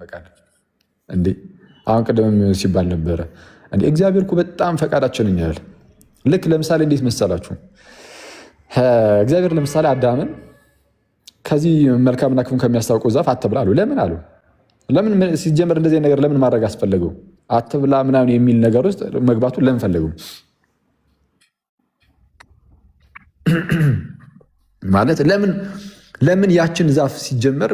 ፈቃድ እንዴ? አሁን ቀደም ሲባል ነበረ እንዴ እግዚአብሔር እኮ በጣም ፈቃዳችንን ያያል። ልክ ለምሳሌ እንዴት መሰላችሁ? እግዚአብሔር ለምሳሌ አዳምን ከዚህ መልካምና ክፉን ከሚያስታውቀው ዛፍ አትብላ አሉ። ለምን አሉ? ለምን ሲጀመር እንደዚህ ነገር ለምን ማድረግ አስፈለገው? አትብላ ምናምን የሚል ነገር ውስጥ መግባቱን ለምን ፈለገው? ማለት ለምን ያችን ዛፍ ሲጀመር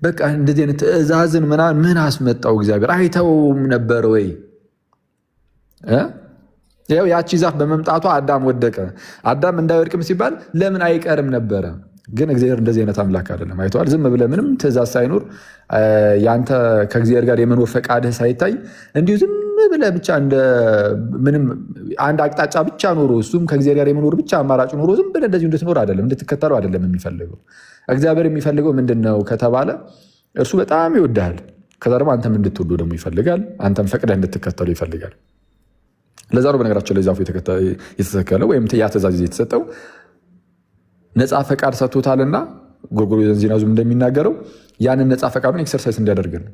በቃ እንደዚህ አይነት ትእዛዝን ምን አስመጣው? እግዚአብሔር አይተውም ነበር ወይ? ያው ያቺ ዛፍ በመምጣቷ አዳም ወደቀ። አዳም እንዳይወድቅም ሲባል ለምን አይቀርም ነበረ? ግን እግዚአብሔር እንደዚህ አይነት አምላክ አይደለም። አይተዋል። ዝም ብለህ ምንም ትእዛዝ ሳይኖር ያንተ ከእግዚአብሔር ጋር የመኖር ፈቃድህ ሳይታይ እንዲሁ ዝም ብለህ ብቻ ምንም አንድ አቅጣጫ ብቻ ኖሮ እሱም ከእግዚአብሔር ጋር የመኖር ብቻ አማራጭ ኖሮ ዝም ብለህ እንደዚሁ እንድትኖር አይደለም፣ እንድትከተለው አይደለም የሚፈልገው። እግዚአብሔር የሚፈልገው ምንድን ነው ከተባለ እርሱ በጣም ይወድሃል። ከዛ ደግሞ አንተም እንድትወዱ ደግሞ ይፈልጋል። አንተም ፈቅደህ እንድትከተሉ ይፈልጋል። ለዛ ነው በነገራችን ላይ ዛፉ የተተከለው ወይም ያ ትእዛዝ የተሰጠው ነፃ ፈቃድ ሰጥቶታልና ጎርጎርዮስ ዘንዚናዙም እንደሚናገረው ያንን ነፃ ፈቃዱን ኤክሰርሳይዝ እንዲያደርግ ነው።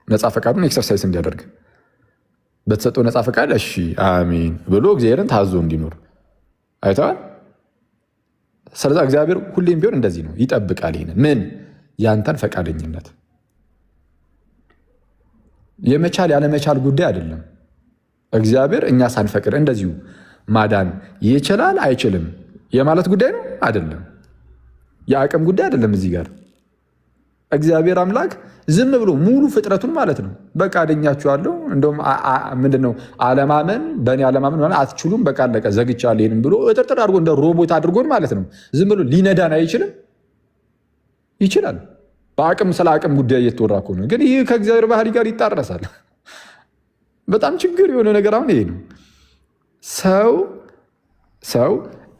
ነፃ ፈቃዱን ኤክሰርሳይዝ እንዲያደርግ በተሰጠው ነፃ ፈቃድ እሺ አሜን ብሎ እግዚአብሔርን ታዞ እንዲኖር አይተዋል። ስለዛ እግዚአብሔር ሁሌም ቢሆን እንደዚህ ነው፣ ይጠብቃል። ይህንን ያንተን ፈቃደኝነት የመቻል ያለመቻል ጉዳይ አይደለም። እግዚአብሔር እኛ ሳንፈቅድ እንደዚሁ ማዳን ይችላል አይችልም የማለት ጉዳይ ነው አይደለም። የአቅም ጉዳይ አይደለም። እዚህ ጋር እግዚአብሔር አምላክ ዝም ብሎ ሙሉ ፍጥረቱን ማለት ነው በቃ አድኛችኋለሁ፣ እንደውም ምንድነው አለማመን በእኔ አለማመን ማለት አትችሉም፣ በቃ አለቀ ዘግቻለሁ ይሄንን ብሎ እጥርጥር አድርጎ እንደ ሮቦት አድርጎን ማለት ነው ዝም ብሎ ሊነዳን አይችልም? ይችላል። በአቅም ስለ አቅም ጉዳይ እየተወራ እኮ ነው። ግን ይህ ከእግዚአብሔር ባህሪ ጋር ይጣረሳል። በጣም ችግር የሆነ ነገር አሁን ይሄ ነው። ሰው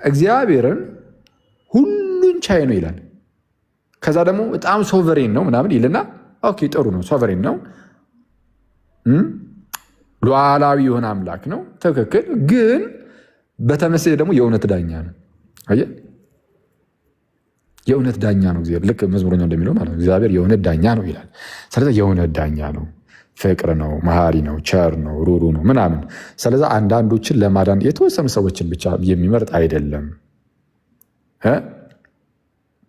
እግዚአብሔርን ሁሉን ቻይ ነው ይላል። ከዛ ደግሞ በጣም ሶቨሬን ነው ምናምን ይልና ኦኬ ጥሩ ነው፣ ሶቨሬን ነው፣ ሉዓላዊ የሆነ አምላክ ነው፣ ትክክል። ግን በተመሳሳይ ደግሞ የእውነት ዳኛ ነው። አየህ፣ የእውነት ዳኛ ነው እግዚአብሔር። ልክ መዝሙረኛው እንደሚለው ማለት ነው እግዚአብሔር የእውነት ዳኛ ነው ይላል። ስለዚህ የእውነት ዳኛ ነው፣ ፍቅር ነው፣ መሐሪ ነው፣ ቸር ነው፣ ሩሩ ነው ምናምን። ስለዚህ አንዳንዶችን ለማዳን የተወሰኑ ሰዎችን ብቻ የሚመርጥ አይደለም።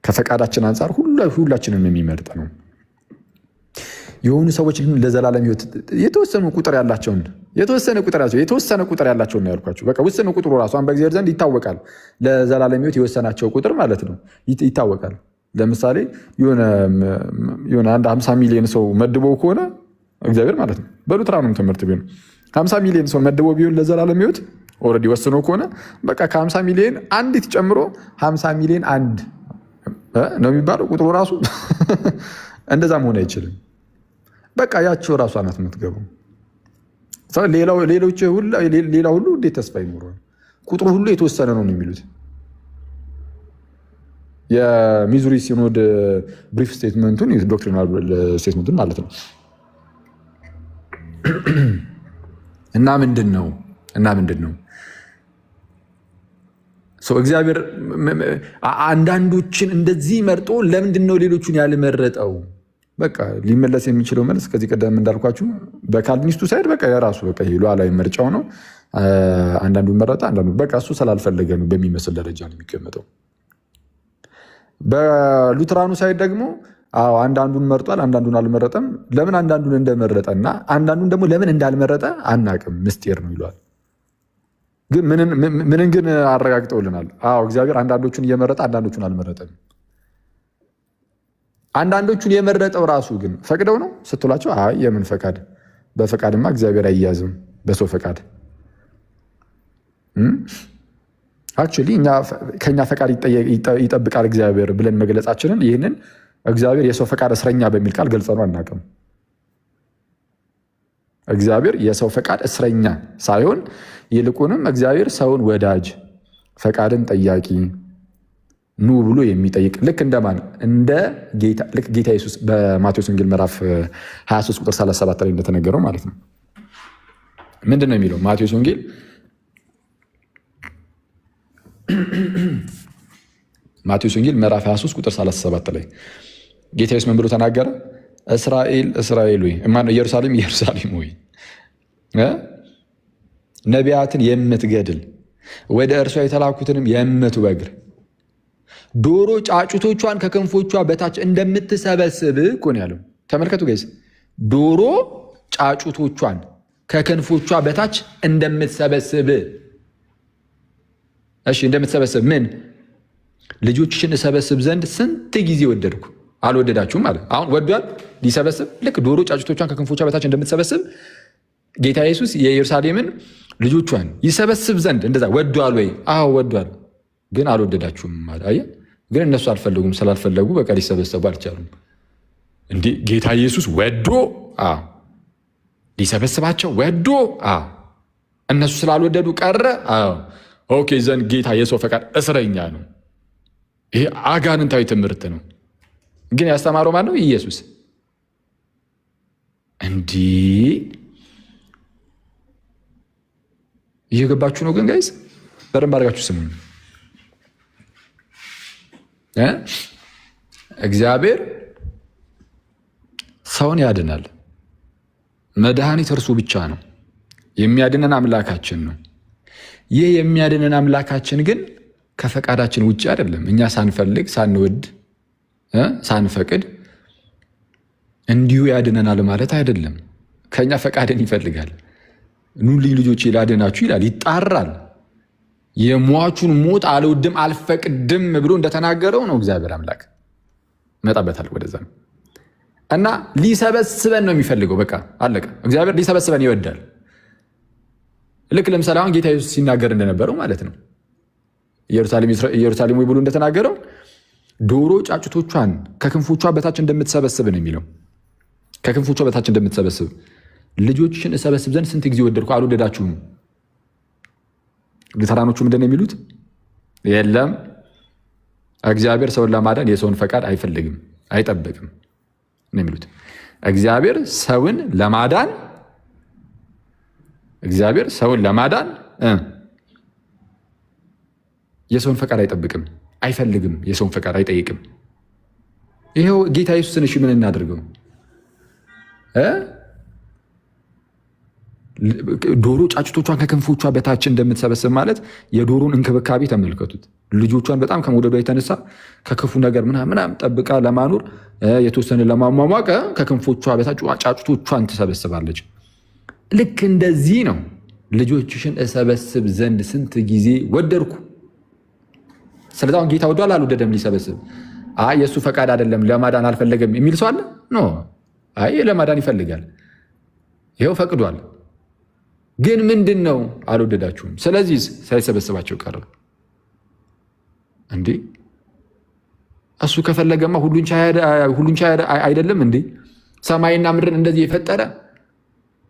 ከፈቃዳችን አንጻር ሁላችንም የሚመርጥ ነው። የሆኑ ሰዎች ግን ለዘላለም ሕይወት የተወሰነ ቁጥር ያላቸውን ነው ያልኳቸው። በቃ ውስን ቁጥሩ ራሷን በእግዚአብሔር ዘንድ ይታወቃል። ለዘላለም ሕይወት የወሰናቸው ቁጥር ማለት ነው ይታወቃል። ለምሳሌ የሆነ አንድ 50 ሚሊዮን ሰው መድበው ከሆነ እግዚአብሔር ማለት ነው በሉትራኑም ትምህርት ቢሆን 50 ሚሊዮን ሰው መድበው ቢሆን ለዘላለም ሕይወት ኦልሬዲ ወስኖ ከሆነ በቃ ከ50 ሚሊዮን አንዲት ጨምሮ 50 ሚሊዮን አንድ ነው የሚባለው ቁጥሩ ራሱ። እንደዛ መሆን አይችልም። በቃ ያቸው ራሷ ናት የምትገባው። ሌላ ሁሉ እንዴት ተስፋ ይኖረዋል? ቁጥሩ ሁሉ የተወሰነ ነው የሚሉት የሚዙሪ ሲኖድ ብሪፍ ስቴትመንቱን ዶክትሪናል ስቴትመንቱን ማለት ነው። እና ምንድን ነው እግዚአብሔር አንዳንዶችን እንደዚህ መርጦ ለምንድን ነው ሌሎቹን ያልመረጠው? በቃ ሊመለስ የሚችለው መልስ ከዚህ ቀደም እንዳልኳችሁ በካልቪኒስቱ ሳይድ በቃ የራሱ በቃ ሉዓላዊ ምርጫው ነው። አንዳንዱን መረጠ፣ አንዳንዱ በቃ እሱ ስላልፈለገ ነው በሚመስል ደረጃ ነው የሚቀመጠው። በሉትራኑ ሳይድ ደግሞ አንዳንዱን መርጧል፣ አንዳንዱን አልመረጠም። ለምን አንዳንዱን እንደመረጠና አንዳንዱን ደግሞ ለምን እንዳልመረጠ አናቅም፣ ምስጢር ነው ይሏል። ግን ምንን ግን አረጋግጠውልናል። እግዚአብሔር አንዳንዶቹን እየመረጠ አንዳንዶቹን አልመረጠም። አንዳንዶቹን የመረጠው ራሱ ግን ፈቅደው ነው ስትሏቸው፣ የምን ፈቃድ? በፈቃድማ እግዚአብሔር አይያዝም፣ በሰው ፈቃድ። አክቹዋሊ ከኛ ፈቃድ ይጠብቃል እግዚአብሔር ብለን መግለጻችንን ይህንን እግዚአብሔር የሰው ፈቃድ እስረኛ በሚል ቃል ገልጸነው አናውቅም። እግዚአብሔር የሰው ፈቃድ እስረኛ ሳይሆን ይልቁንም እግዚአብሔር ሰውን ወዳጅ፣ ፈቃድን ጠያቂ፣ ኑ ብሎ የሚጠይቅ ልክ እንደማን እንደ ጌታ ኢየሱስ በማቴዎስ ወንጌል ምዕራፍ 23 ቁጥር 37 ላይ እንደተነገረው ማለት ነው። ምንድን ነው የሚለው? ማቴዎስ ወንጌል ምዕራፍ 23 ቁጥር 37 ላይ ጌታ ኢየሱስ ምን ብሎ ተናገረ? እስራኤል ወይ ማነው? ኢየሩሳሌም ወይ ነቢያትን የምትገድል ወደ እርሷ የተላኩትንም የምትወግር ዶሮ ጫጩቶቿን ከክንፎቿ በታች እንደምትሰበስብ እኮ ነው ያለው። ተመልከቱ ጋይስ፣ ዶሮ ጫጩቶቿን ከክንፎቿ በታች እንደምትሰበስብ። እሺ እንደምትሰበስብ ምን? ልጆችሽን እሰበስብ ዘንድ ስንት ጊዜ ወደድኩ አልወደዳችሁም አለ። አሁን ወዷል ሊሰበስብ። ልክ ዶሮ ጫጩቶቿን ከክንፎቿ በታች እንደምትሰበስብ ጌታ ኢየሱስ የኢየሩሳሌምን ልጆቿን ይሰበስብ ዘንድ እንደዛ ወዷል ወይ? አዎ ወዷል፣ ግን አልወደዳችሁም አለ። አየህ፣ ግን እነሱ አልፈለጉም። ስላልፈለጉ በቃ ሊሰበሰቡ አልቻሉም። እንዲህ ጌታ ኢየሱስ ወዶ ሊሰበስባቸው ወዶ እነሱ ስላልወደዱ ቀረ። ኦኬ ዘንድ ጌታ የሰው ፈቃድ እስረኛ ነው። ይሄ አጋንንታዊ ትምህርት ነው። ግን ያስተማረው ማን ነው? ኢየሱስ። እንዲህ እየገባችሁ ነው? ግን ጋይስ በደንብ አድርጋችሁ ስሙ። እግዚአብሔር ሰውን ያድናል። መድኃኒት እርሱ ብቻ ነው። የሚያድነን አምላካችን ነው። ይህ የሚያድነን አምላካችን ግን ከፈቃዳችን ውጭ አይደለም። እኛ ሳንፈልግ ሳንወድ ሳንፈቅድ እንዲሁ ያድነናል ማለት አይደለም። ከኛ ፈቃድን ይፈልጋል። ኑልኝ ልጆቼ ላድናችሁ ይላል፣ ይጣራል። የሟቹን ሞት አልወድም አልፈቅድም ብሎ እንደተናገረው ነው እግዚአብሔር አምላክ። መጣበታል ወደዛ እና ሊሰበስበን ነው የሚፈልገው። በቃ አለቀ። እግዚአብሔር ሊሰበስበን ይወዳል። ልክ ለምሳሌ አሁን ጌታ ኢየሱስ ሲናገር እንደነበረው ማለት ነው። ኢየሩሳሌም ወይ ብሎ እንደተናገረው ዶሮ ጫጩቶቿን ከክንፎቿ በታች እንደምትሰበስብ ነው የሚለው። ከክንፎቿ በታች እንደምትሰበስብ ልጆችሽን እሰበስብ ዘንድ ስንት ጊዜ ወደድኩ አልወደዳችሁም። ሉተራኖቹ ምንድን ነው የሚሉት? የለም እግዚአብሔር ሰውን ለማዳን የሰውን ፈቃድ አይፈልግም አይጠብቅም ነው የሚሉት። እግዚአብሔር ሰውን ለማዳን የሰውን ፈቃድ አይጠብቅም፣ አይፈልግም፣ የሰውን ፈቃድ አይጠይቅም። ይሄው ጌታ ኢየሱስን እሺ ምን እናድርገው? ዶሮ ጫጩቶቿን ከክንፎቿ በታች እንደምትሰበስብ ማለት የዶሮን እንክብካቤ ተመልከቱት። ልጆቿን በጣም ከመውደዷ የተነሳ ከክፉ ነገር ምናምን ጠብቃ ለማኖር የተወሰነ ለማሟሟቅ ከክንፎቿ በታች ጫጩቶቿን ትሰበስባለች። ልክ እንደዚህ ነው ልጆችሽን እሰበስብ ዘንድ ስንት ጊዜ ወደድኩ። ስለዚህ አሁን ጌታ ወዷል አልወደደም ሊሰበስብ? አይ የእሱ ፈቃድ አይደለም ለማዳን አልፈለገም የሚል ሰው አለ? ኖ አይ ለማዳን ይፈልጋል፣ ይኸው ፈቅዷል። ግን ምንድን ነው? አልወደዳችሁም። ስለዚህ ሳይሰበስባቸው ቀረ። እንዴ እሱ ከፈለገማ ሁሉን ቻይ አይደለም እንዴ? ሰማይና ምድርን እንደዚህ የፈጠረ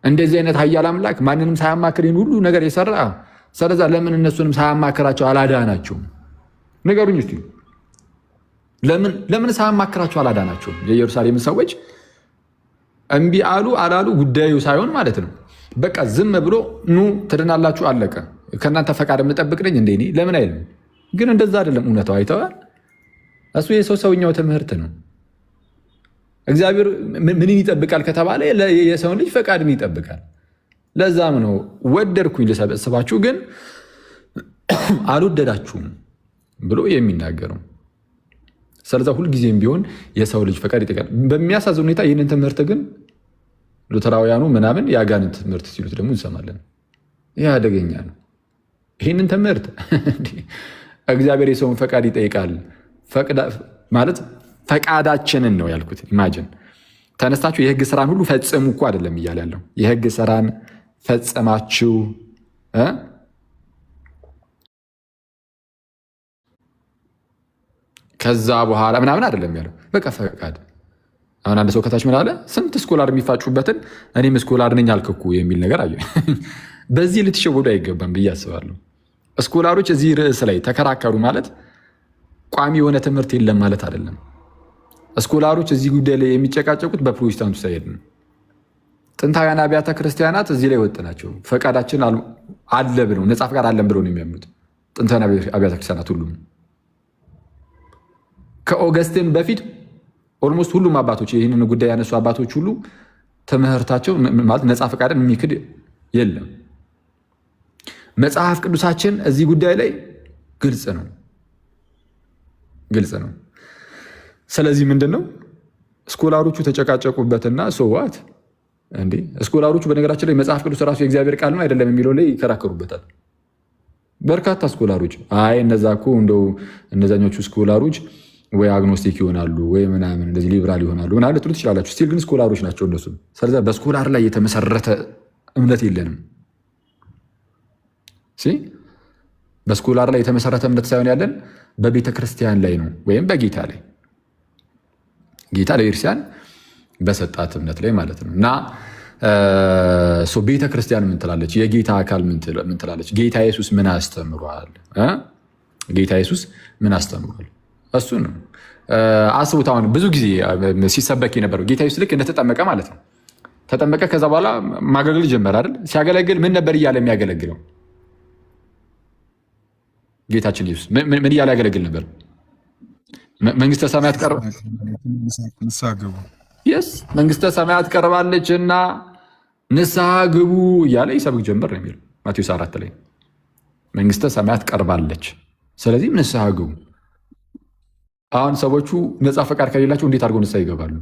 እንደዚህ አይነት ኃያል አምላክ ማንንም ሳያማክር ሁሉ ነገር የሰራ። ስለዛ ለምን እነሱንም ሳያማክራቸው አላዳናቸውም? ንገሩኝ እስቲ። ለምን ሳያማክራቸው አላዳናቸውም? የኢየሩሳሌም ሰዎች እምቢ አሉ አላሉ ጉዳዩ ሳይሆን ማለት ነው። በቃ ዝም ብሎ ኑ ትድናላችሁ አለቀ። ከእናንተ ፈቃድ የምጠብቅ ነኝ እንደ እኔ ለምን አይልም? ግን እንደዛ አይደለም እውነታው። አይተዋል። እሱ ሰውኛው ትምህርት ነው። እግዚአብሔር ምንን ይጠብቃል ከተባለ የሰውን ልጅ ፈቃድን ይጠብቃል። ለዛም ነው ወደድኩኝ ልሰበስባችሁ ግን አልወደዳችሁም ብሎ የሚናገረው። ስለዛ ሁልጊዜም ቢሆን የሰው ልጅ ፈቃድ ይጠብቃል። በሚያሳዝን ሁኔታ ይህንን ትምህርት ግን ሉተራውያኑ ምናምን የአጋንንት ትምህርት ሲሉት ደግሞ እንሰማለን። ይህ አደገኛ ነው። ይህንን ትምህርት እግዚአብሔር የሰውን ፈቃድ ይጠይቃል ማለት ፈቃዳችንን ነው ያልኩት። ኢማጅን ተነስታችሁ የህግ ስራን ሁሉ ፈጽሙ እኮ አይደለም እያለ ያለው። የህግ ስራን ፈጽማችሁ ከዛ በኋላ ምናምን አይደለም ያለው። በቃ ፈቃድ። አሁን አንድ ሰው ከታች ምን አለ? ስንት ስኮላር የሚፋጩበትን እኔም ስኮላር ነኝ አልክኩ የሚል ነገር አየ። በዚህ ልትሸወዱ አይገባም ብዬ አስባለሁ። ስኮላሮች እዚህ ርዕስ ላይ ተከራከሩ ማለት ቋሚ የሆነ ትምህርት የለም ማለት አይደለም። ስኮላሮች እዚህ ጉዳይ ላይ የሚጨቃጨቁት በፕሮቴስታንቱ ሳይሄድ ነው። ጥንታውያን አብያተ ክርስቲያናት እዚህ ላይ ወጥ ናቸው። ፈቃዳችን አለ ብለው ነፃ ፈቃድ አለን ብለው ነው የሚያምኑት ጥንታውያን አብያተ ክርስቲያናት ሁሉም። ከኦገስትን በፊት ኦልሞስት ሁሉም አባቶች ይህንን ጉዳይ ያነሱ አባቶች ሁሉ ትምህርታቸው ማለት ነፃ ፈቃድን የሚክድ የለም። መጽሐፍ ቅዱሳችን እዚህ ጉዳይ ላይ ግልጽ ነው። ስለዚህ ምንድን ነው ስኮላሮቹ ተጨቃጨቁበትና ሶዋት እንዴ ስኮላሮቹ በነገራችን ላይ መጽሐፍ ቅዱስ ራሱ የእግዚአብሔር ቃል ነው አይደለም የሚለው ላይ ይከራከሩበታል። በርካታ ስኮላሮች አይ እነዛ እኮ እንደው እነዛኞቹ ስኮላሮች ወይ አግኖስቲክ ይሆናሉ ወይ ምናምን እንደዚህ ሊብራል ይሆናሉ ምናምን ልትሉ ትችላላችሁ። ስቲል ግን ስኮላሮች ናቸው እነሱም። ስለዚህ በስኮላር ላይ የተመሰረተ እምነት የለንም። በስኮላር ላይ የተመሰረተ እምነት ሳይሆን ያለን በቤተ ክርስቲያን ላይ ነው፣ ወይም በጌታ ላይ ጌታ ለቤተክርስቲያን በሰጣት እምነት ላይ ማለት ነው። እና ቤተ ክርስቲያን ምን ትላለች? የጌታ አካል ምን ትላለች? ጌታ ኢየሱስ ምን አስተምሯል? ጌታ ኢየሱስ ምን አስተምሯል? እሱ ነው አስቡት። አሁን ብዙ ጊዜ ሲሰበክ የነበረው ጌታ ኢየሱስ ልክ እንደተጠመቀ ማለት ነው። ተጠመቀ፣ ከዛ በኋላ ማገልገል ጀመረ አይደል? ሲያገለግል ምን ነበር እያለ የሚያገለግለው? ጌታችን ኢየሱስ ምን እያለ ያገለግል ነበር? መንግስተ ሰማያት መንግስተ ሰማያት ቀርባለች እና ንስሐ ግቡ እያለ ይሰብክ ጀመር ነው የሚለው ማቴዎስ 4 ላይ። መንግስተ ሰማያት ቀርባለች፣ ስለዚህም ንስሐ ግቡ። አሁን ሰዎቹ ነፃ ፈቃድ ከሌላቸው እንዴት አድርገው ንስሐ ይገባሉ?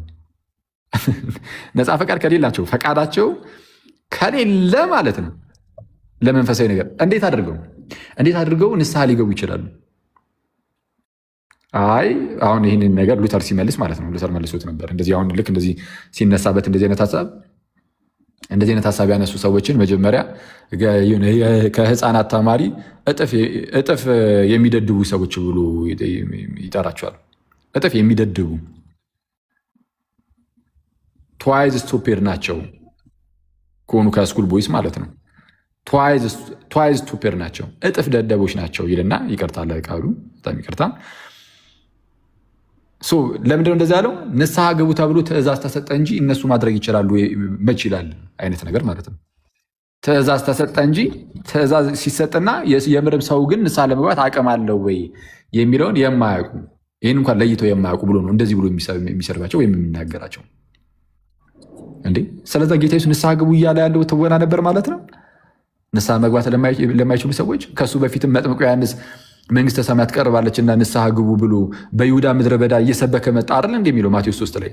ነፃ ፈቃድ ከሌላቸው ፈቃዳቸው ከሌለ ማለት ነው ለመንፈሳዊ ነገር እንዴት አድርገው ንስሐ ሊገቡ ይችላሉ? አይ አሁን ይህንን ነገር ሉተር ሲመልስ ማለት ነው ሉተር መልሶት ነበር እንደዚህ። አሁን ልክ እንደዚህ ሲነሳበት እንደዚህ አይነት ሀሳብ ያነሱ ሰዎችን መጀመሪያ ከህፃናት ተማሪ እጥፍ የሚደድቡ ሰዎች ብሎ ይጠራቸዋል። እጥፍ የሚደድቡ ትዋይዝ ስቱፒድ ናቸው ከሆኑ ከስኩል ቦይስ ማለት ነው። ትዋይዝ ስቱፒድ ናቸው፣ እጥፍ ደደቦች ናቸው ይልና ይቅርታ ለቃሉ በጣም ይቅርታ። ለምንድነው እንደዚህ ያለው? ንስሐ ግቡ ተብሎ ትእዛዝ ተሰጠ እንጂ እነሱ ማድረግ ይችላሉ መች ይላል አይነት ነገር ማለት ነው። ትእዛዝ ተሰጠ እንጂ ትእዛዝ ሲሰጥና የምርም ሰው ግን ንስሐ ለመግባት አቅም አለው ወይ የሚለውን የማያውቁ ይህን እንኳን ለይተው የማያውቁ ብሎ ነው እንደዚህ ብሎ የሚሰርባቸው ወይም የሚናገራቸው እንዴ። ስለዛ ጌታ ኢየሱስ ንስሐ ግቡ እያለ ያለው ትወና ነበር ማለት ነው። ንስሐ መግባት ለማይችሉ ሰዎች ከሱ በፊትም መጥምቁ ዮሐንስ መንግስተ ሰማያት ቀርባለች እና ንስሐ ግቡ ብሎ በይሁዳ ምድረ በዳ እየሰበከ መጣ አይደል እንደሚለው ማቴዎስ 3 ላይ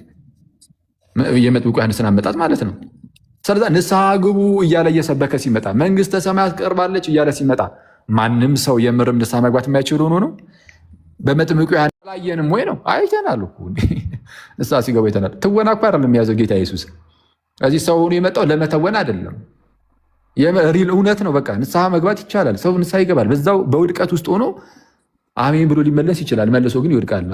የመጥምቁ ዮሐንስን አመጣጥ ማለት ነው። ስለዛ ንስሐ ግቡ እያለ እየሰበከ ሲመጣ መንግስተ ሰማያት ቀርባለች እያለ ሲመጣ ማንም ሰው የምርም ንስሐ መግባት የማይችል ሆኖ ነው በመጥምቁ ዮሐንስ አላየንም ወይ ነው? አይተናል እኮ ንስሐ ሲገቡ አይተናል። ትወና እኮ አይደለም የያዘው ጌታ ኢየሱስ። እዚህ ሰው ሆኖ የመጣው ለመተወና አይደለም፣ ሪል እውነት ነው። በቃ ንስሐ መግባት ይቻላል። ሰው ንስሐ ይገባል። በዛው በውድቀት ውስጥ ሆኖ አሜን ብሎ ሊመለስ ይችላል። መልሶ ግን ይወድቃል።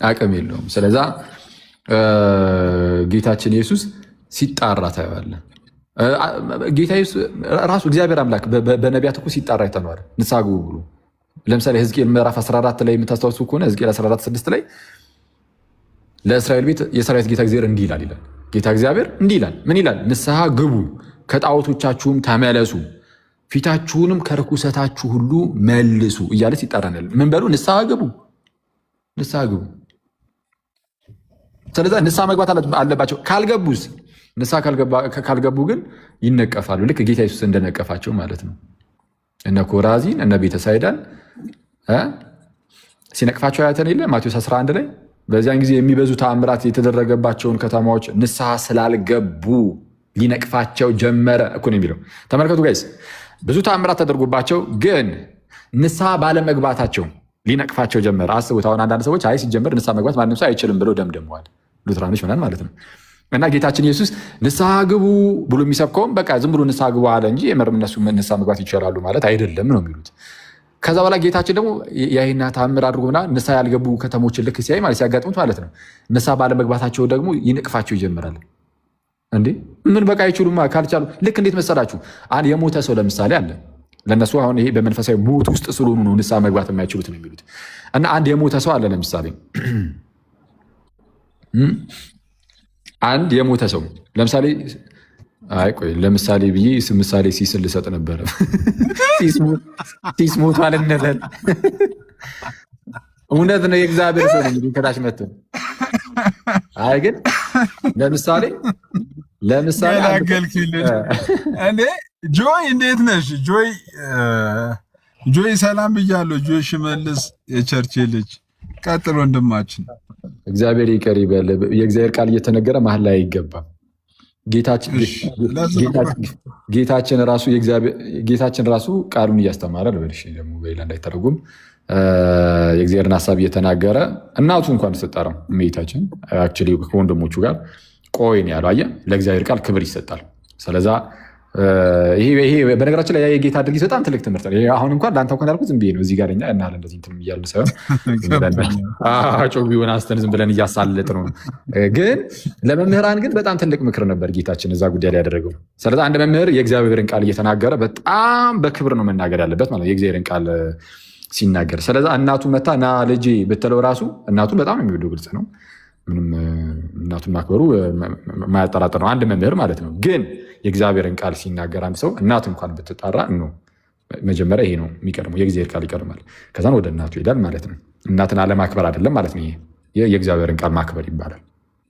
አቅም የለውም። ስለዛ ጌታችን ኢየሱስ ሲጣራ ታየዋለህ። ጌታ ኢየሱስ ራሱ እግዚአብሔር አምላክ በነቢያት እኮ ሲጣራ አይተነዋል። ንስሐ ግቡ ብሎ ለምሳሌ ሕዝቅኤል ምዕራፍ 14 ላይ የምታስታውሱ ከሆነ ሕዝቅኤል 14:6 ላይ ለእስራኤል ቤት የሰራዊት ጌታ እግዚአብሔር እንዲህ ይላል። ጌታ እግዚአብሔር እንዲህ ይላል። ምን ይላል? ንስሐ ግቡ፣ ከጣዖቶቻችሁም ተመለሱ፣ ፊታችሁንም ከርኩሰታችሁ ሁሉ መልሱ እያለ ሲጣራናል። ምን በሉ? ንስሐ ግቡ። ስለዛ ንስሐ መግባት አለባቸው። ካልገቡስ? ንስሐ ካልገቡ ግን ይነቀፋሉ። ልክ ጌታ ኢየሱስ እንደነቀፋቸው ማለት ነው። እነ ኮራዚን እነ ቤተሳይዳን ሲነቅፋቸው ያተን የለ ማቴዎስ 11 ላይ በዚያን ጊዜ የሚበዙ ተአምራት የተደረገባቸውን ከተማዎች ንስሐ ስላልገቡ ሊነቅፋቸው ጀመረ እኮ ነው የሚለው። ተመልከቱ ጋይስ፣ ብዙ ተአምራት ተደርጎባቸው ግን ንስሐ ባለመግባታቸው ሊነቅፋቸው ጀመረ። አስቡት። አሁን አንዳንድ ሰዎች አይ ሲጀመር ንስሐ መግባት ማንም ሰው አይችልም ብለው ደምድመዋል። ሉትራኖች ምናምን ማለት ነው። እና ጌታችን ኢየሱስ ንስሐ ግቡ ብሎ የሚሰብከውም በቃ ዝም ብሎ ንስሐ ግቡ አለ እንጂ የምርም እነሱ ንስሐ መግባት ይችላሉ ማለት አይደለም ነው የሚሉት። ከዛ በኋላ ጌታችን ደግሞ ያይና ታምር አድርጎና ንስሐ ያልገቡ ከተሞችን ልክ ሲያይ ማለት ሲያጋጥሙት ማለት ነው ንስሐ ባለመግባታቸው ደግሞ ይንቅፋቸው ይጀምራል። እንዴ ምን በቃ አይችሉማ ካልቻሉ ልክ እንዴት መሰላችሁ? አንድ የሞተ ሰው ለምሳሌ አለ። ለነሱ አሁን ይሄ በመንፈሳዊ ሞት ውስጥ ስለሆኑ ነው ንስሐ መግባት የማይችሉት ነው የሚሉት። እና አንድ የሞተ ሰው አለ ለምሳሌ አንድ የሞተ ሰው ለምሳሌ አይ ቆይ ለምሳሌ ብዬ ምሳሌ ሲስል ልሰጥ ነበረ። ሲስ ሞቷል እንበል እውነት ነው። የእግዚአብሔር ሰው ነው ከታች መጥቶ አይ ግን ለምሳሌ እኔ ጆይ እንዴት ነሽ? ጆይ ሰላም ብያለሁ። ጆይ ሽመልስ የቸርች ልጅ ቀጥሎ ወንድማችን። እግዚአብሔር ይቀር ይበል። የእግዚአብሔር ቃል እየተነገረ መሀል ላይ አይገባም። ጌታችን ራሱ ቃሉን እያስተማረ ልበልሽ ደግሞ በሌላ እንዳይተረጉም የእግዚአብሔርን ሀሳብ እየተናገረ እናቱ እንኳን ስጠራው እመቤታችን አክቹዋሊ ከወንድሞቹ ጋር ቆይን ያለው አየህ፣ ለእግዚአብሔር ቃል ክብር ይሰጣል። ስለዛ ይሄ በነገራችን ላይ የጌታ ድርጊት በጣም ትልቅ ትምህርት ነው። አሁን እንኳን ለአንተ እንኳን ያልኩት ዝም ብዬ ነው። እዚህ ጋር እኛ እናለ እንደዚህ እንትን እያልን ሳይሆን ጮቢውን አንስተን ዝም ብለን እያሳለጥ ነው። ግን ለመምህራን ግን በጣም ትልቅ ምክር ነበር ጌታችን እዛ ጉዳይ ላይ ያደረገው። ስለዚ አንድ መምህር የእግዚአብሔርን ቃል እየተናገረ በጣም በክብር ነው መናገር ያለበት ማለት የእግዚአብሔርን ቃል ሲናገር። ስለዛ እናቱ መታ ና ልጄ ብትለው ራሱ እናቱ በጣም የሚወደው ግልጽ ነው። ምንም እናቱን ማክበሩ ማያጠራጥር ነው አንድ መምህር ማለት ነው። ግን የእግዚአብሔርን ቃል ሲናገር አንድ ሰው እናት እንኳን ብትጣራ ነው መጀመሪያ ይሄ ነው የሚቀድመው። የእግዚአብሔር ቃል ይቀድማል፣ ከዛን ወደ እናቱ ይሄዳል ማለት ነው። እናትን አለማክበር አይደለም ማለት ነው። ይሄ የእግዚአብሔርን ቃል ማክበር ይባላል።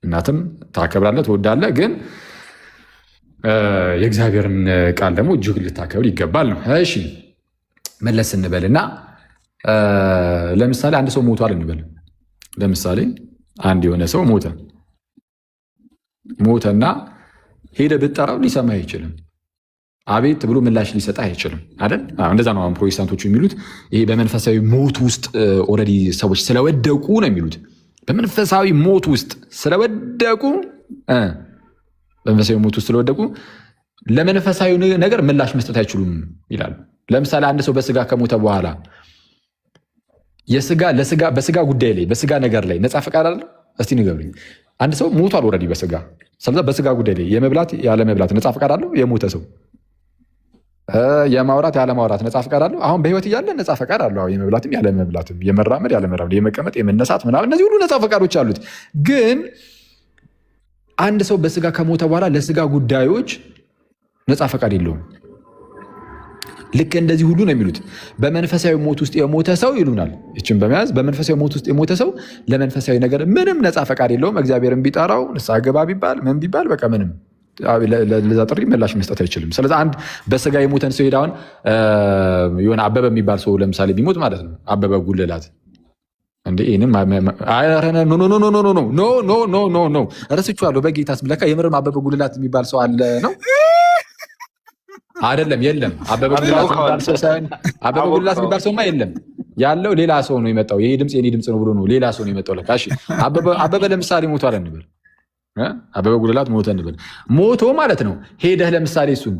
እናትም ታከብራለህ፣ ትወዳለህ፣ ግን የእግዚአብሔርን ቃል ደግሞ እጅግ ልታከብር ይገባል ነው። እሺ መለስ እንበልና ለምሳሌ አንድ ሰው ሞቷል እንበል። ለምሳሌ አንድ የሆነ ሰው ሞተና ሄደ ብትጠራው ሊሰማ አይችልም። አቤት ብሎ ምላሽ ሊሰጥ አይችልም አይደል? እንደዛ ነው አሁን ፕሮቴስታንቶቹ የሚሉት። ይሄ በመንፈሳዊ ሞት ውስጥ ኦልሬዲ ሰዎች ስለወደቁ ነው የሚሉት። በመንፈሳዊ ሞት ውስጥ ስለወደቁ ለመንፈሳዊ ነገር ምላሽ መስጠት አይችሉም ይላሉ። ለምሳሌ አንድ ሰው በስጋ ከሞተ በኋላ በስጋ ጉዳይ ላይ በስጋ ነገር ላይ ነፃ ፈቃድ አለው? እስቲ ንገሩኝ። አንድ ሰው ሞቷል ኦልሬዲ በስጋ። ስለዛ በስጋ ጉዳይ ላይ የመብላት ያለመብላት ነፃ ፈቃድ አለው? የሞተ ሰው የማውራት ያለማውራት ነፃ ፈቃድ አለው? አሁን በህይወት እያለ ነፃ ፈቃድ አለው። የመብላትም ያለመብላትም፣ የመራመድ ያለመራመድ፣ የመቀመጥ የመነሳት ምናምን፣ እነዚህ ሁሉ ነፃ ፈቃዶች አሉት። ግን አንድ ሰው በስጋ ከሞተ በኋላ ለስጋ ጉዳዮች ነፃ ፈቃድ የለውም። ልክ እንደዚህ ሁሉ ነው የሚሉት። በመንፈሳዊ ሞት ውስጥ የሞተ ሰው ይሉናል። ይችን በመያዝ በመንፈሳዊ ሞት ውስጥ የሞተ ሰው ለመንፈሳዊ ነገር ምንም ነፃ ፈቃድ የለውም። እግዚአብሔርን ቢጠራው ንስሐ ገባ ቢባል ምን ቢባል በቃ ምንም ለዛ ጥሪ ምላሽ መስጠት አይችልም። ስለዚህ አንድ በስጋ የሞተን ሰው ሄዳውን የሆነ አበበ የሚባል ሰው ለምሳሌ ቢሞት ማለት ነው አበበ ጉልላት እንዴ ይህንም ኖ ረስቼዋለሁ በጌታስ ለካ የምርም አበበ ጉልላት የሚባል ሰው አለ ነው አይደለም? የለም። አበበ ጉልላት የሚባል ሰውማ የለም። ያለው ሌላ ሰው ነው የመጣው። ይሄ ድምፅ የኔ ድምፅ ነው ብሎ ነው ሌላ ሰው ነው የመጣው ለካ። እሺ አበበ ለምሳሌ ሞቷል እንበል። አበበ ጉልላት ሞተ እንበል። ሞቶ ማለት ነው ሄደህ ለምሳሌ እሱን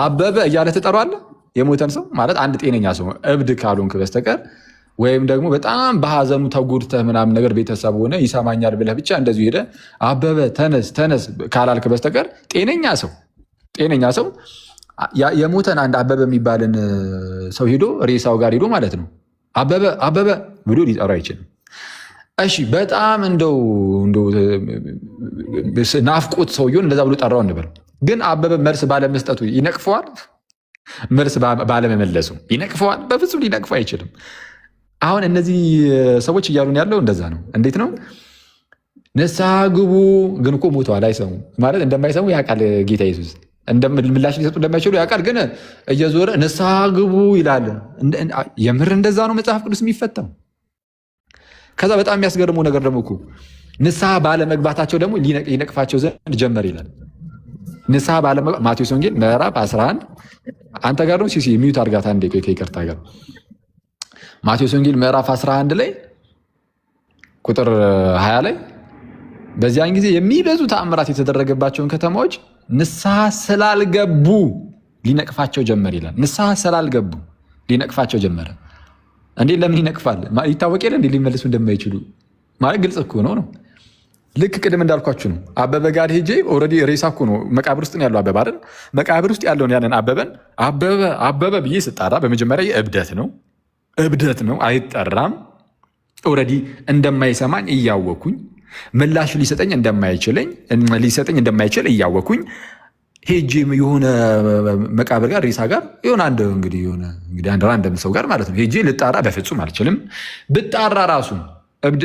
አበበ እያለ ትጠራዋለህ። የሞተን ሰው ማለት አንድ ጤነኛ ሰው እብድ ካልሆንክ በስተቀር ወይም ደግሞ በጣም በሀዘኑ ተጎድተህ ምናምን ነገር ቤተሰብ ሆነ ይሰማኛል ብለህ ብቻ እንደዚሁ ሄደህ አበበ ተነስ ካላልክ በስተቀር ጤነኛ ሰው የሞተን አንድ አበበ የሚባልን ሰው ሄዶ ሬሳው ጋር ሄዶ ማለት ነው አበበ ብሎ ሊጠራ አይችልም። እሺ በጣም እንደው ናፍቆት ሰውየውን እንደዛ ብሎ ጠራው እንበል። ግን አበበ መልስ ባለመስጠቱ ይነቅፈዋል? መልስ ባለመመለሱ ይነቅፈዋል? በፍጹም ሊነቅፈው አይችልም። አሁን እነዚህ ሰዎች እያሉን ያለው እንደዛ ነው። እንዴት ነው? ንስሐ ግቡ፣ ግን እኮ ሞተዋል። አይሰሙ ማለት እንደማይሰሙ ያውቃል ጌታ ኢየሱስ። ምላሽ ሊሰጡ እንደማይችሉ ያውቃል። ግን እየዞረ ንስሐ ግቡ ይላል። የምር እንደዛ ነው መጽሐፍ ቅዱስ የሚፈታው? ከዛ በጣም የሚያስገርመው ነገር ደግሞ እኮ ንስሐ ባለመግባታቸው ደግሞ ሊነቅፋቸው ዘንድ ጀመር ይላል። ንስሐ ባለመግባት ማቴዎስ ወንጌል ምዕራፍ 11 አንተ ጋር ነው ሲሲ ሚዩት አድርጋት አንዴ ከይቅርታ ጋር ማቴዎስ ወንጌል ምዕራፍ 11 ላይ ቁጥር 20 ላይ በዚያን ጊዜ የሚበዙ ተአምራት የተደረገባቸውን ከተማዎች ንስሐ ስላልገቡ ሊነቅፋቸው ጀመር ይላል። ንስሐ ስላልገቡ ሊነቅፋቸው ጀመረ። እንዴ ለምን ይነቅፋል? ይታወቅ የለ እንዴ ሊመልሱ እንደማይችሉ ማለት ግልጽ እኮ ነው። ልክ ቅድም እንዳልኳችሁ ነው። አበበ ጋር ሄጄ ኦልሬዲ ሬሳ እኮ ነው መቃብር ውስጥ ያለው አበበ አይደል? መቃብር ውስጥ ያለውን ያንን አበበ ብዬ ስጣራ በመጀመሪያ እብደት ነው፣ አይጠራም። ኦልሬዲ እንደማይሰማኝ እያወኩኝ ምላሽ ሊሰጠኝ እንደማይችል እያወኩኝ ሄጄ የሆነ መቃብር ጋር ሬሳ ጋር የሆነ አንድ ራንደም ሰው ጋር ማለት ነው ሄጄ ልጣራ በፍጹም አልችልም። ብጣራ ራሱ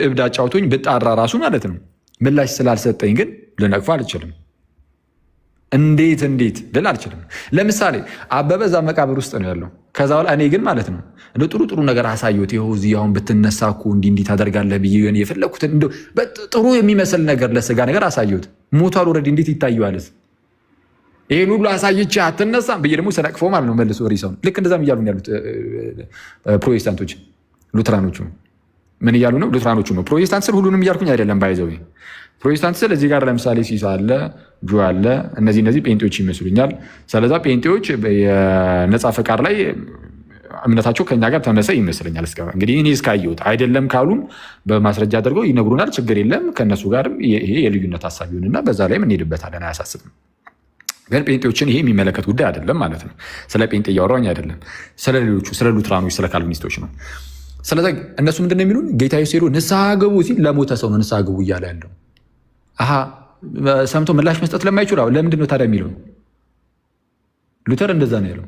እብድ አጫውቶኝ ብጣራ ራሱ ማለት ነው ምላሽ ስላልሰጠኝ ግን ልነቅፋ አልችልም። እንዴት ልል አልችልም። ለምሳሌ አበበ እዛ መቃብር ውስጥ ነው ያለው። ከዛ በኋላ እኔ ግን ማለት ነው እንደ ጥሩ ነገር አሳየሁት። ይኸው እዚህ አሁን ብትነሳ እኮ እንዲህ ታደርጋለህ ብዬ የፈለግኩትን ጥሩ የሚመስል ነገር ለስጋ ነገር አሳየሁት። ሞቷል ኦልሬዲ እንዴት ይታየዋልስ? ይህን ሁሉ አሳይቼ አትነሳም ብዬ ደግሞ ስነቅፈው ማለት ነው መልሶ ሪሳውን። ልክ እንደዛም እያሉ ያሉት ፕሮቴስታንቶች። ሉትራኖቹ ምን እያሉ ነው? ሉትራኖቹ ነው። ፕሮቴስታንት ስል ሁሉንም እያልኩኝ አይደለም። ባይዘው ፕሮቴስታንት ስል እዚህ ጋር ለምሳሌ ሲሳ አለ፣ ጆ አለ። እነዚህ ጴንጤዎች ይመስሉኛል። ስለዛ ጴንጤዎች የነፃ ፈቃድ ላይ እምነታቸው ከኛ ጋር ተመሰ ይመስለኛል። እንግዲህ እኔ እስካየሁት አይደለም ካሉም በማስረጃ አድርገው ይነግሩናል። ችግር የለም። ከእነሱ ጋርም ይሄ የልዩነት ሀሳብ ይሁንና በዛ ላይም እንሄድበታለን። አያሳስብም። ግን ጴንጤዎችን ይሄ የሚመለከት ጉዳይ አይደለም ማለት ነው። ስለ ጴንጤ እያወራሁኝ አይደለም። ስለ ሌሎቹ ስለ ሉትራኖች፣ ስለ ካልቪኒስቶች ነው። ስለዚ እነሱ ምንድን ነው የሚሉን? ጌታ ኢየሱስ ሄዶ ንስሐ ግቡ ሲል ለሞተ ሰው ነው ንስሐ ግቡ እያለ ያለው። ሰምቶ ምላሽ መስጠት ለማይችሉ ለምንድን ነው ታዲያ የሚለው? ሉተር እንደዛ ነው ያለው።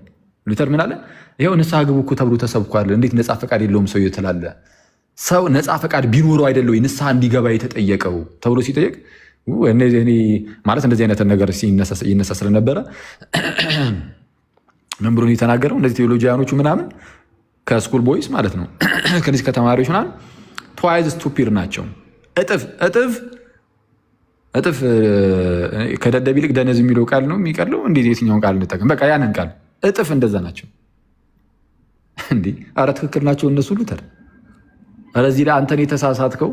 ሉተር ምን አለ? ይኸው ንስሐ ግቡ እኮ ተብሎ ተሰብኳል። እንዴት ነፃ ፈቃድ የለውም ሰው ትላለ? ሰው ነፃ ፈቃድ ቢኖረው አይደለ ንስሐ እንዲገባ የተጠየቀው ተብሎ ሲጠየቅ ማለት እንደዚህ አይነት ነገር ይነሳ ስለነበረ ምን ብሎ የተናገረው? እነዚህ ቴዎሎጂያኖቹ ምናምን ከስኩል ቦይስ ማለት ነው ከነዚህ ከተማሪዎች ምናምን ትዋይዝ ስቱፒድ ናቸው። እጥፍ ከደደብ ይልቅ ደነዝ የሚለው ቃል ነው የሚቀለው። እንዴት የትኛውን ቃል እንጠቀም? በቃ ያንን ቃል እጥፍ እንደዛ ናቸው። እንዲህ ኧረ ትክክል ናቸው እነሱ ሉተር። ኧረ እዚህ ላይ አንተን የተሳሳትከው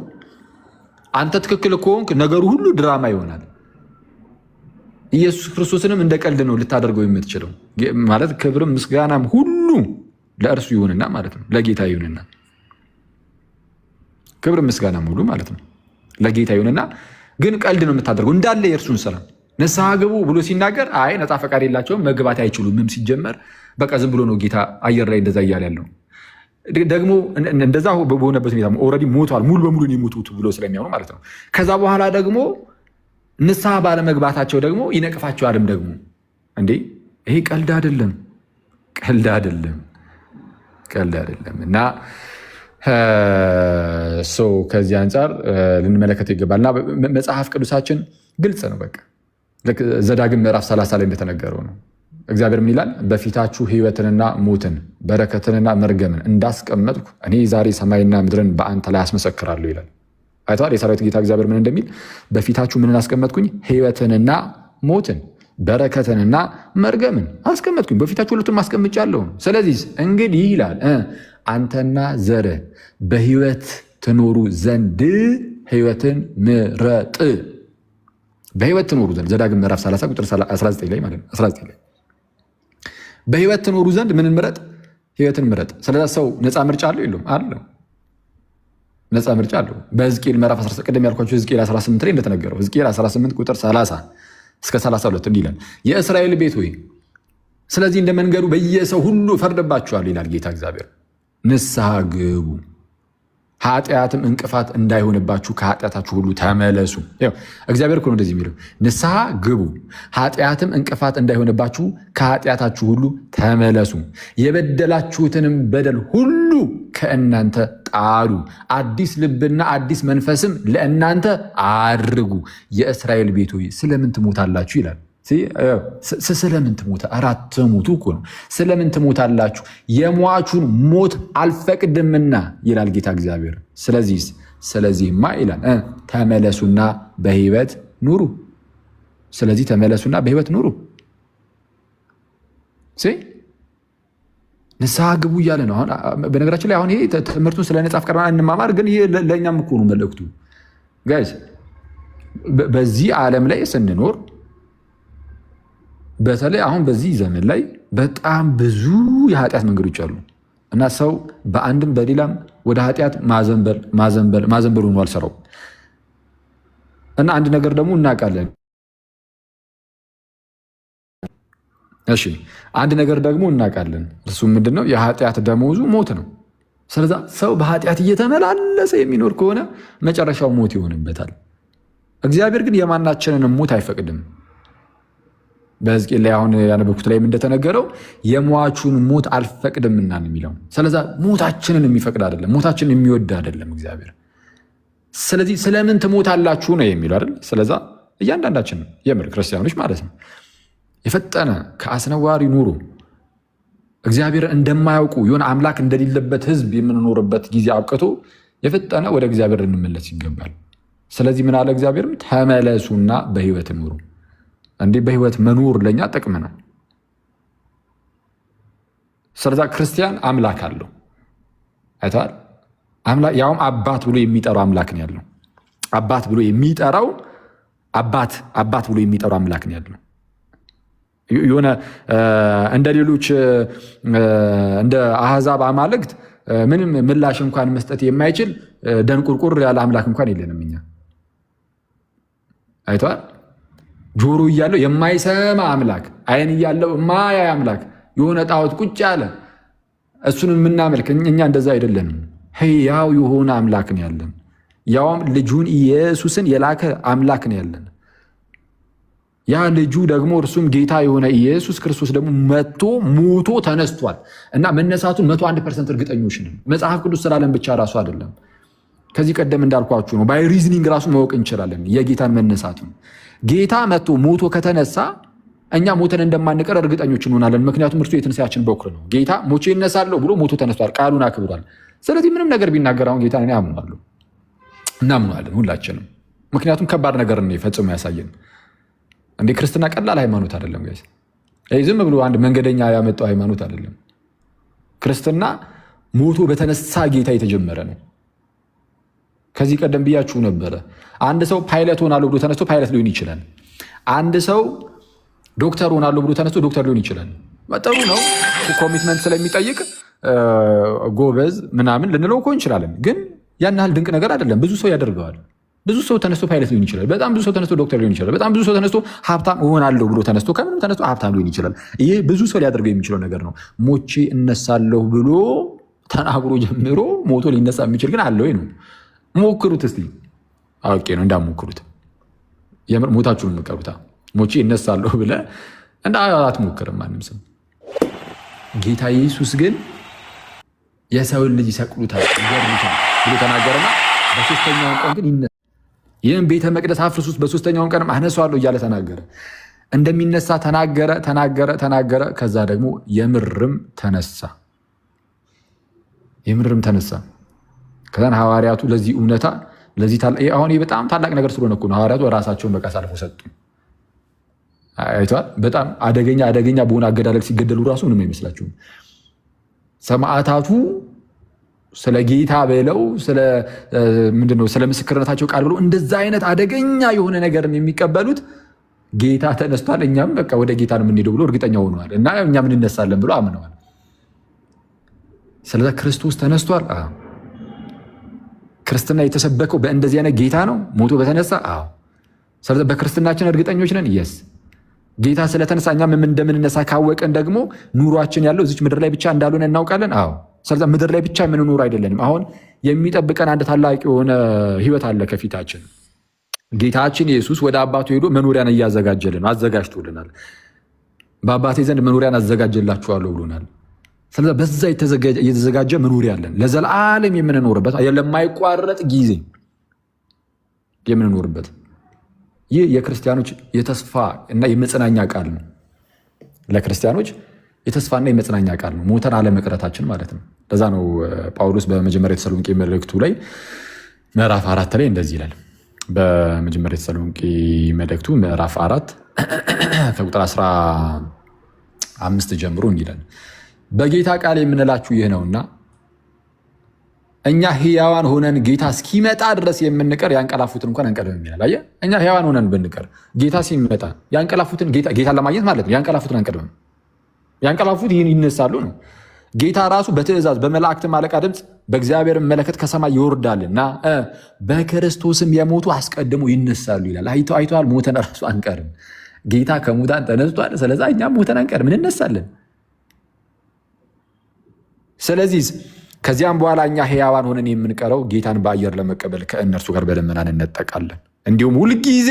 አንተ ትክክል ከሆንክ ነገሩ ሁሉ ድራማ ይሆናል። ኢየሱስ ክርስቶስንም እንደ ቀልድ ነው ልታደርገው የምትችለው። ማለት ክብርም ምስጋናም ሁሉ ለእርሱ ይሁንና ማለት ነው፣ ለጌታ ይሁንና፣ ክብርም ምስጋናም ሁሉ ማለት ነው ለጌታ ይሁንና፣ ግን ቀልድ ነው የምታደርገው እንዳለ የእርሱን ስራ። ንስሐ ግቡ ብሎ ሲናገር አይ ነፃ ፈቃድ የላቸውም መግባት አይችሉም ሲጀመር፣ በቃ ዝም ብሎ ነው ጌታ አየር ላይ እንደዛ እያለ ያለው። ደግሞ እንደዛ በሆነበት ሁኔታ ኦልሬዲ ሞቷል፣ ሙሉ በሙሉ የሞቱት ብሎ ስለሚያምኑ ማለት ነው። ከዛ በኋላ ደግሞ ንስሐ ባለመግባታቸው ደግሞ ይነቅፋቸዋልም ደግሞ። እንዴ ይሄ ቀልድ አይደለም፣ ቀልድ አይደለም፣ ቀልድ አይደለም። እና ሰው ከዚህ አንጻር ልንመለከተው ይገባል። እና መጽሐፍ ቅዱሳችን ግልጽ ነው። በቃ ዘዳግም ምዕራፍ 30 ላይ እንደተነገረው ነው። እግዚአብሔር ምን ይላል? በፊታችሁ ሕይወትንና ሞትን በረከትንና መርገምን እንዳስቀመጥኩ እኔ ዛሬ ሰማይና ምድርን በአንተ ላይ አስመሰክራለሁ ይላል። አይተዋል? የሰራዊት ጌታ እግዚአብሔር ምን እንደሚል? በፊታችሁ ምንን አስቀመጥኩኝ? ሕይወትንና ሞትን በረከትንና መርገምን አስቀመጥኩኝ። በፊታችሁ ሁለቱን አስቀምጫለሁ። ስለዚህ እንግዲህ ይላል አንተና ዘርህ በሕይወት ትኖሩ ዘንድ ሕይወትን ምረጥ። በሕይወት ትኖሩ ዘንድ ዘዳግም ምዕራፍ 30 ቁጥር 19 ላይ ማለት ነው። 19 ላይ በሕይወት ትኖሩ ዘንድ ምንን ምረጥ? ሕይወትን ምረጥ። ስለዛ ሰው ነፃ ምርጫ አለው የለውም? አለው። ነፃ ምርጫ አለው። በሕዝቅኤል ምዕራፍ 18 ቅድም ያልኳቸው ሕዝቅኤል 18 ላይ እንደተነገረው ሕዝቅኤል 18 ቁጥር 30 እስከ 32 እንዲህ ይላል፣ የእስራኤል ቤት ሆይ ስለዚህ እንደ መንገዱ በየሰው ሁሉ እፈርድባችኋል ይላል ጌታ እግዚአብሔር። ንስሐ ግቡ፣ ኃጢአትም እንቅፋት እንዳይሆንባችሁ ከኃጢአታችሁ ሁሉ ተመለሱ። እግዚአብሔር እኮ ነው እንደዚህ የሚለው፣ ንስሐ ግቡ፣ ኃጢአትም እንቅፋት እንዳይሆንባችሁ ከኃጢአታችሁ ሁሉ ተመለሱ፣ የበደላችሁትንም በደል ሁሉ ከእናንተ ጣሉ፣ አዲስ ልብና አዲስ መንፈስም ለእናንተ አድርጉ። የእስራኤል ቤት ሆይ ስለምን ትሞታላችሁ ይላል። ስለምን ትሞታ? አራት ሙቱ እኮ ነው። ስለምን ትሞታላችሁ? የሟቹን ሞት አልፈቅድምና ይላል ጌታ እግዚአብሔር። ስለዚህማ ይላል ተመለሱና በሕይወት ኑሩ። ስለዚህ ተመለሱና በሕይወት ኑሩ። ንስሐ ግቡ እያለ ነው። በነገራችን ላይ አሁን ይሄ ትምህርቱን ስለ ነጻ ፍቃድ እንማማር፣ ግን ይሄ ለእኛም እኮ ነው መልእክቱ። ጋይስ በዚህ ዓለም ላይ ስንኖር በተለይ አሁን በዚህ ዘመን ላይ በጣም ብዙ የኃጢአት መንገዶች አሉ እና ሰው በአንድም በሌላም ወደ ኃጢአት ማዘንበል ሆኖ አልሰራው እና አንድ ነገር ደግሞ እናውቃለን። እሺ አንድ ነገር ደግሞ እናውቃለን። እሱ ምንድነው? የኃጢአት ደመወዙ ሞት ነው። ስለዛ ሰው በኃጢአት እየተመላለሰ የሚኖር ከሆነ መጨረሻው ሞት ይሆንበታል። እግዚአብሔር ግን የማናችንንም ሞት አይፈቅድም። በሕዝቅኤል ላይ አሁን ያነበብኩት ላይም እንደተነገረው የሟቹን ሞት አልፈቅድምና ነው የሚለው። ስለዛ ሞታችንን የሚፈቅድ አይደለም፣ ሞታችንን የሚወድ አይደለም እግዚአብሔር። ስለዚህ ስለምን ትሞታላችሁ ነው የሚለው አይደል? ስለዛ እያንዳንዳችን የምር ክርስቲያኖች ማለት ነው የፈጠነ ከአስነዋሪ ኑሮ እግዚአብሔር እንደማያውቁ የሆነ አምላክ እንደሌለበት ህዝብ የምንኖርበት ጊዜ አብቅቶ የፈጠነ ወደ እግዚአብሔር እንመለስ ይገባል። ስለዚህ ምን አለ እግዚአብሔርም ተመለሱና በህይወት ኑሩ። እንዴ በህይወት መኖር ለኛ ጥቅም ነው። ስለዛ ክርስቲያን አምላክ አለው አይተዋል። ያውም አባት ብሎ የሚጠራው አምላክ ነው ያለው። አባት ብሎ የሚጠራው አባት ብሎ የሚጠራው አምላክ ነው ያለው። የሆነ እንደ ሌሎች እንደ አህዛብ አማልክት ምንም ምላሽ እንኳን መስጠት የማይችል ደንቁርቁር ያለ አምላክ እንኳን የለንም እኛ። አይተዋል። ጆሮ እያለው የማይሰማ አምላክ፣ አይን እያለው የማያይ አምላክ፣ የሆነ ጣዖት ቁጭ ያለ እሱን የምናመልክ እኛ እንደዛ አይደለንም። ሕያው የሆነ አምላክ ነው ያለን። ያውም ልጁን ኢየሱስን የላከ አምላክ ነው ያለን። ያ ልጁ ደግሞ እርሱም ጌታ የሆነ ኢየሱስ ክርስቶስ ደግሞ መጥቶ ሞቶ ተነስቷል እና መነሳቱን 101% እርግጠኞች ነን። መጽሐፍ ቅዱስ ስላለን ብቻ ራሱ አይደለም። ከዚህ ቀደም እንዳልኳችሁ ነው። ባይ ሪዝኒንግ ራሱ ማወቅ እንችላለን የጌታን መነሳቱን። ጌታ መጥቶ ሞቶ ከተነሳ እኛ ሞተን እንደማንቀር እርግጠኞች እንሆናለን። ምክንያቱም እርሱ የትንሣኤያችን በኩር ነው። ጌታ ሞቼ እነሳለሁ ብሎ ሞቶ ተነስቷል፣ ቃሉን አክብሯል። ስለዚህ ምንም ነገር ቢናገር አሁን ጌታ እኔ አምናለሁ፣ እናምነዋለን ሁላችንም። ምክንያቱም ከባድ ነገር ነው ፈጽሞ ያሳየን። እንዴ ክርስትና ቀላል ሃይማኖት አይደለም ጋይስ። ዝም ብሎ አንድ መንገደኛ ያመጣው ሃይማኖት አይደለም። ክርስትና ሞቶ በተነሳ ጌታ የተጀመረ ነው። ከዚህ ቀደም ብያችሁ ነበረ። አንድ ሰው ፓይለት ሆናለሁ ብሎ ተነስቶ ፓይለት ሊሆን ይችላል። አንድ ሰው ዶክተር ሆናለሁ ብሎ ተነስቶ ዶክተር ሊሆን ይችላል። ጥሩ ነው፣ ኮሚትመንት ስለሚጠይቅ ጎበዝ ምናምን ልንለው እኮ እንችላለን። ግን ያን ያህል ድንቅ ነገር አይደለም። ብዙ ሰው ያደርገዋል። ብዙ ሰው ተነስቶ ፓይለት ሊሆን ይችላል። በጣም ብዙ ሰው ተነስቶ ዶክተር ሊሆን ይችላል። በጣም ብዙ ሰው ተነስቶ ሀብታም እሆናለሁ ብሎ ተነስቶ ከምንም ተነስቶ ሀብታም ሊሆን ይችላል። ይሄ ብዙ ሰው ሊያደርገው የሚችለው ነገር ነው። ሞቼ እነሳለሁ ብሎ ተናግሮ ጀምሮ ሞቶ ሊነሳ የሚችል ግን አለ ወይ ነው? ሞክሩት እስቲ። አውቄ ነው እንዳሞክሩት። የምር ሞታችሁን የምትቀሩታ ሞቼ እነሳለሁ ብለህ አትሞክርም ማንም ሰው። ጌታ ኢየሱስ ግን የሰውን ልጅ ይሰቅሉታል ብሎ ተናገረና በሶስተኛውን ቀን ግን ይህም ቤተ መቅደስ አፍርሱት በሶስተኛውን ቀንም አነሳዋለሁ እያለ ተናገረ። እንደሚነሳ ተናገረ። ከዛ ደግሞ የምርም ተነሳ። ከዛን ሐዋርያቱ ለዚህ እውነታ አሁን በጣም ታላቅ ነገር ስለሆነ እኮ ነው ሐዋርያቱ ራሳቸውን በቃ አሳልፈው ሰጡ። አይተዋል። በጣም አደገኛ በሆነ አገዳደል ሲገደሉ ራሱ ምንም አይመስላችሁም። ሰማዕታቱ ስለ ጌታ ብለው ምንድነው ስለ ምስክርነታቸው ቃል ብለው እንደዛ አይነት አደገኛ የሆነ ነገርን የሚቀበሉት ጌታ ተነስቷል፣ እኛም በቃ ወደ ጌታ ነው የምንሄደው ብሎ እርግጠኛ ሆነዋል እና እኛም እንነሳለን ብሎ አምነዋል። ስለዚህ ክርስቶስ ተነስቷል። ክርስትና የተሰበከው በእንደዚህ አይነት ጌታ ነው ሞቶ በተነሳ። ስለዚህ በክርስትናችን እርግጠኞች ነን። የስ ጌታ ስለተነሳ እኛም እንደምንነሳ ካወቀን ደግሞ ኑሯችን ያለው እዚች ምድር ላይ ብቻ እንዳልሆነ እናውቃለን። ስለዚህ ምድር ላይ ብቻ የምንኖር አይደለንም። አሁን የሚጠብቀን አንድ ታላቅ የሆነ ህይወት አለ ከፊታችን። ጌታችን ኢየሱስ ወደ አባቱ ሄዶ መኖሪያን እያዘጋጀልን አዘጋጅቶልናል። በአባቴ ዘንድ መኖሪያን አዘጋጀላችኋለሁ ብሎናል። ስለዚህ በዛ የተዘጋጀ መኖሪያ አለን ለዘላለም የምንኖርበት ለማይቋረጥ ጊዜ የምንኖርበት። ይህ የክርስቲያኖች የተስፋ እና የመጽናኛ ቃል ነው። ለክርስቲያኖች የተስፋና የመጽናኛ ቃል ነው፣ ሞተን አለመቅረታችን ማለት ነው። ለዛ ነው ጳውሎስ በመጀመሪያ ተሰሎንቄ መልእክቱ ላይ ምዕራፍ 4 ላይ እንደዚህ ይላል። በመጀመሪያ ተሰሎንቄ መልእክቱ ምዕራፍ 4 ከቁጥር 15 ጀምሮ እንዲላል በጌታ ቃል የምንላችሁ ይህ ነውና እኛ ሕያዋን ሆነን ጌታ እስኪመጣ ድረስ የምንቀር ያንቀላፉትን እንኳን አንቀርብም ይላል። አየህ፣ እኛ ሕያዋን ሆነን ብንቀር ጌታ ሲመጣ ያንቀላፉትን ጌታን ለማግኘት ማለት ነው ያንቀላፉትን አንቀርብም። ያንቀላፉት ይህን ይነሳሉ ነው። ጌታ ራሱ በትእዛዝ በመላእክትም አለቃ ድምፅ በእግዚአብሔር መለከት ከሰማይ ይወርዳልና በክርስቶስም የሞቱ አስቀድሞ ይነሳሉ ይላል። አይተዋል። ሞተን ራሱ አንቀርም። ጌታ ከሙታን ተነስቷል። ስለዚህ እኛም ሞተን አንቀርም፣ እንነሳለን። ስለዚህ ከዚያም በኋላ እኛ ሕያዋን ሆነን የምንቀረው ጌታን በአየር ለመቀበል ከእነርሱ ጋር በደመና እንነጠቃለን፣ እንዲሁም ሁልጊዜ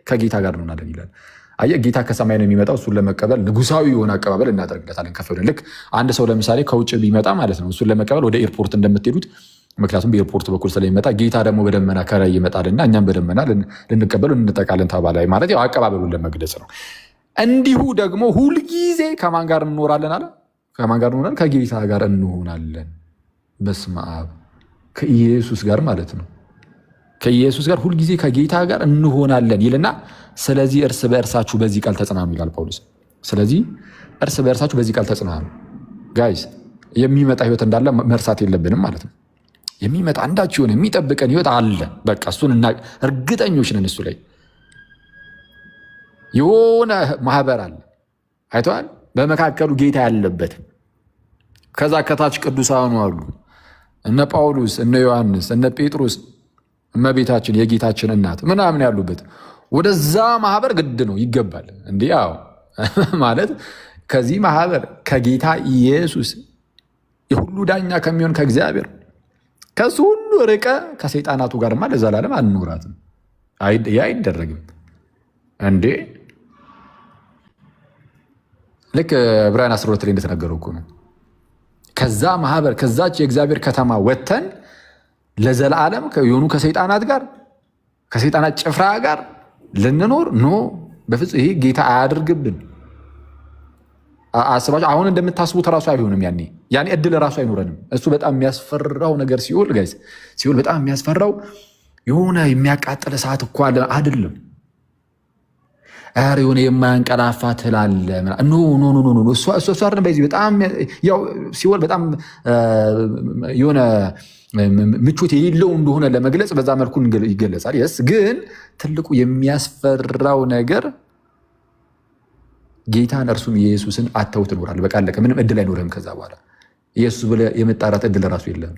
ከጌታ ጋር እንሆናለን ይላል። አየህ ጌታ ከሰማይ ነው የሚመጣው። እሱን ለመቀበል ንጉሳዊ የሆነ አቀባበል እናደርግለታለን። ከፍ ብለን ልክ አንድ ሰው ለምሳሌ ከውጭ ቢመጣ ማለት ነው እሱን ለመቀበል ወደ ኤርፖርት እንደምትሄዱት፣ ምክንያቱም በኤርፖርት በኩል ስለሚመጣ ጌታ ደግሞ በደመና ከላይ ይመጣልና እኛም በደመና ልንቀበሉ እንጠቃለን ተባላይ ማለት ያው አቀባበሉን ለመግለጽ ነው። እንዲሁ ደግሞ ሁልጊዜ ከማን ጋር እንኖራለን አለ? ከማን ጋር እንሆናለን? ከጌታ ጋር እንሆናለን። በስመ አብ ከኢየሱስ ጋር ማለት ነው። ከኢየሱስ ጋር ሁልጊዜ ከጌታ ጋር እንሆናለን ይልና ስለዚህ እርስ በእርሳችሁ በዚህ ቃል ተጽናኑ ይላል ጳውሎስ። ስለዚህ እርስ በእርሳችሁ በዚህ ቃል ተጽናኑ። ጋይስ የሚመጣ ህይወት እንዳለ መርሳት የለብንም ማለት ነው። የሚመጣ አንዳችሁ የሆነ የሚጠብቀን ህይወት አለ። በቃ እሱን እርግጠኞች ነን። እሱ ላይ የሆነ ማህበር አለ። አይተዋል። በመካከሉ ጌታ ያለበት ከዛ ከታች ቅዱሳኑ አሉ። እነ ጳውሎስ፣ እነ ዮሐንስ፣ እነ ጴጥሮስ፣ እመቤታችን የጌታችን እናት ምናምን ያሉበት ወደዛ ማህበር ግድ ነው ይገባል። እንዲህ ያው ማለት ከዚህ ማህበር ከጌታ ኢየሱስ የሁሉ ዳኛ ከሚሆን ከእግዚአብሔር ከሱ ሁሉ ርቀ ከሰይጣናቱ ጋርማ ለዘላለም አንኖራትም። ይህ አይደረግም እንዴ! ልክ ዕብራውያን 12 ላይ እንደተነገረው እኮ ነው። ከዛ ማህበር ከዛች የእግዚአብሔር ከተማ ወጥተን ለዘላለም የሆኑ ከሰይጣናት ጋር ከሰይጣናት ጭፍራ ጋር ልንኖር ኖ፣ በፍጹም ይሄ ጌታ አያድርግብን። አስባችሁ አሁን እንደምታስቡት ራሱ አይሆንም። ያኔ እድል ራሱ አይኖረንም። እሱ በጣም የሚያስፈራው ነገር ሲኦል ጋይስ፣ ሲኦል በጣም የሚያስፈራው የሆነ የሚያቃጥል እሳት እኮ አለ አይደለም። ኧረ የሆነ የማያንቀላፋ ትላለ ኖ እሱ አይደለም። በዚህ በጣም ያው ሲኦል በጣም የሆነ ምቾት የሌለው እንደሆነ ለመግለጽ በዛ መልኩ ይገለጻል። የስ ግን ትልቁ የሚያስፈራው ነገር ጌታን እርሱም ኢየሱስን አተው ትኖራለህ። በቃ አለቀ። ምንም እድል አይኖርህም። ከዛ በኋላ ኢየሱስ ብለህ የመጣራት እድል ራሱ የለህም።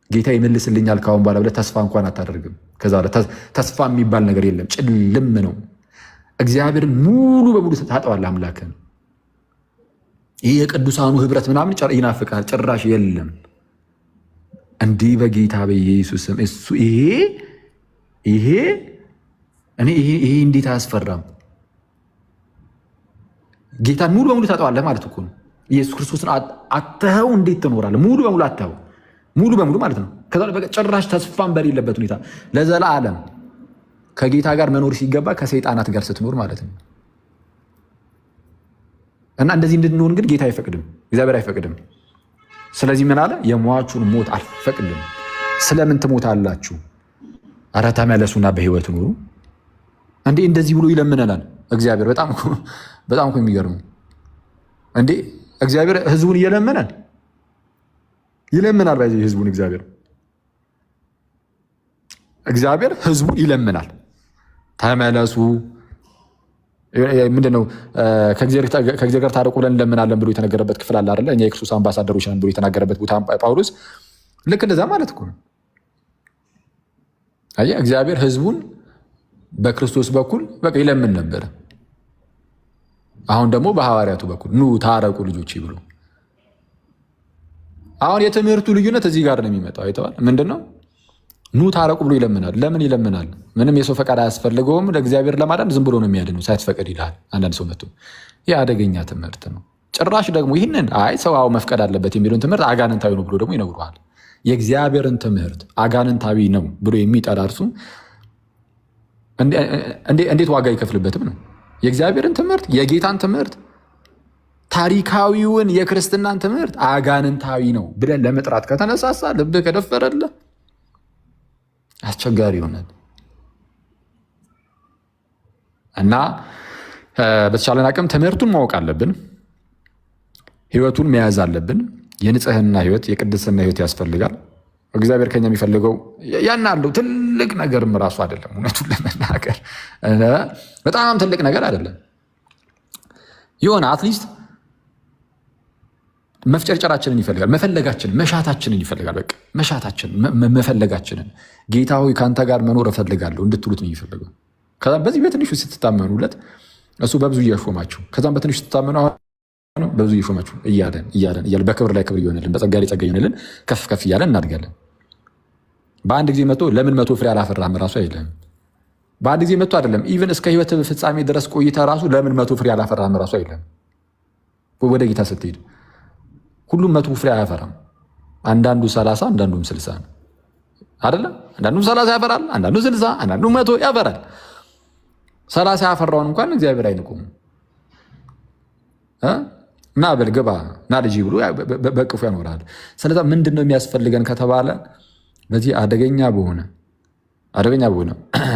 ጌታ ይመልስልኛል ካሁን በኋላ ብለህ ተስፋ እንኳን አታደርግም። ከዛ በኋላ ተስፋ የሚባል ነገር የለም። ጭልም ነው። እግዚአብሔርን ሙሉ በሙሉ ታጠዋለህ። አምላክን ይህ የቅዱሳኑ ህብረት ምናምን ይናፍቃል። ጭራሽ የለም። እንዲህ በጌታ በኢየሱስ ስም እሱ ይሄ እንዴት አያስፈራም? ጌታን ሙሉ በሙሉ ታጠዋለህ ማለት እኮ ነው። ኢየሱስ ክርስቶስን አተኸው እንዴት ትኖራለህ? ሙሉ በሙሉ አተኸው፣ ሙሉ በሙሉ ማለት ነው። ከዛ ጭራሽ ተስፋን በሌለበት ሁኔታ ለዘላለም ከጌታ ጋር መኖር ሲገባ ከሰይጣናት ጋር ስትኖር ማለት ነው። እና እንደዚህ እንድንሆን ግን ጌታ አይፈቅድም፣ እግዚአብሔር አይፈቅድም። ስለዚህ ምን አለ? የሟቹን ሞት አልፈቅድም። ስለምን ትሞታላችሁ? ኧረ ተመለሱና በህይወት ኑሩ። እንዴ እንደዚህ ብሎ ይለምነናል እግዚአብሔር። በጣም እኮ የሚገርም እንዴ! እግዚአብሔር ህዝቡን እየለመነን ይለምናል። ባይዚ ህዝቡን እግዚአብሔር ህዝቡን ይለምናል። ተመለሱ። ምንድነው ከእግዚአብሔር ጋር ታረቁ ብለን እንለምናለን ብሎ የተነገረበት ክፍል አለ አይደለ? እኛ የክርስቶስ አምባሳደሮች ነን ብሎ የተናገረበት ቦታ ጳውሎስ ልክ እንደዛ ማለት እኮ ነው። አየህ እግዚአብሔር ህዝቡን በክርስቶስ በኩል በቃ ይለምን ነበረ። አሁን ደግሞ በሐዋርያቱ በኩል ኑ ታረቁ ልጆች ብሎ አሁን የትምህርቱ ልዩነት እዚህ ጋር ነው የሚመጣው። አይተዋል። ምንድነው ኑ ታረቁ ብሎ ይለምናል። ለምን ይለምናል? ምንም የሰው ፈቃድ አያስፈልገውም። ለእግዚአብሔር ለማዳን ዝም ብሎ ነው የሚያድነው ሳትፈቅድ ይልሃል። አንዳንድ ሰው መጥቶ ይህ አደገኛ ትምህርት ነው። ጭራሽ ደግሞ ይህንን ሰው መፍቀድ አለበት የሚለውን ትምህርት አጋንንታዊ ነው ብሎ ደግሞ ይነግሩሃል። የእግዚአብሔርን ትምህርት አጋንንታዊ ነው ብሎ የሚጠራ እርሱ እንዴት ዋጋ ይከፍልበትም ነው። የእግዚአብሔርን ትምህርት የጌታን ትምህርት ታሪካዊውን የክርስትናን ትምህርት አጋንንታዊ ነው ብለን ለመጥራት ከተነሳሳ ልብህ ከደፈረልህ አስቸጋሪ ይሆናል። እና በተቻለን አቅም ትምህርቱን ማወቅ አለብን። ህይወቱን መያዝ አለብን። የንጽህና ህይወት፣ የቅድስና ህይወት ያስፈልጋል። እግዚአብሔር ከኛ የሚፈልገው ያን አለው ትልቅ ነገርም ራሱ አይደለም። እውነቱን ለመናገር በጣም ትልቅ ነገር አይደለም። የሆነ አትሊስት መፍጨርጨራችንን ይፈልጋል። መፈለጋችንን፣ መሻታችንን ይፈልጋል። በቃ መፈለጋችንን ጌታ ሆይ ከአንተ ጋር መኖር እፈልጋለሁ እንድትሉት ነው የሚፈልገው። ከዛም በዚህ በትንሹ ስትታመኑለት እሱ በብዙ እያሾማችሁ፣ ከዛም በትንሹ ስትታመኑ በብዙ እየሾማችሁ እያለን በክብር ላይ ክብር እየሆነልን፣ በጸጋ ላይ ጸጋ እየሆነልን ከፍ ከፍ እያለን እናድጋለን። በአንድ ጊዜ መጥቶ ለምን 100 ፍሬ አላፈራም ራሱ አይልም። በአንድ ጊዜ መጥቶ አይደለም። ኢቨን እስከ ህይወት ፍጻሜ ድረስ ቆይታ ራሱ ለምን 100 ፍሬ አላፈራም ራሱ አይለም። ወደ ጌታ ስትሄድ ሁሉም 100 ፍሬ አያፈራም። አንዳንዱ 30 አንዳንዱም 60 ነው አይደለም። አንዳንዱም 30 ያፈራል፣ አንዳንዱ 60፣ አንዳንዱ 100 ያፈራል። 30 ያፈራውን እንኳን እግዚአብሔር አይንቁም። እና በልግባ እና ልጅ ብሎ በቅፉ ያኖራል። ስለዚህ ምንድን ነው የሚያስፈልገን ከተባለ በዚህ አደገኛ በሆነ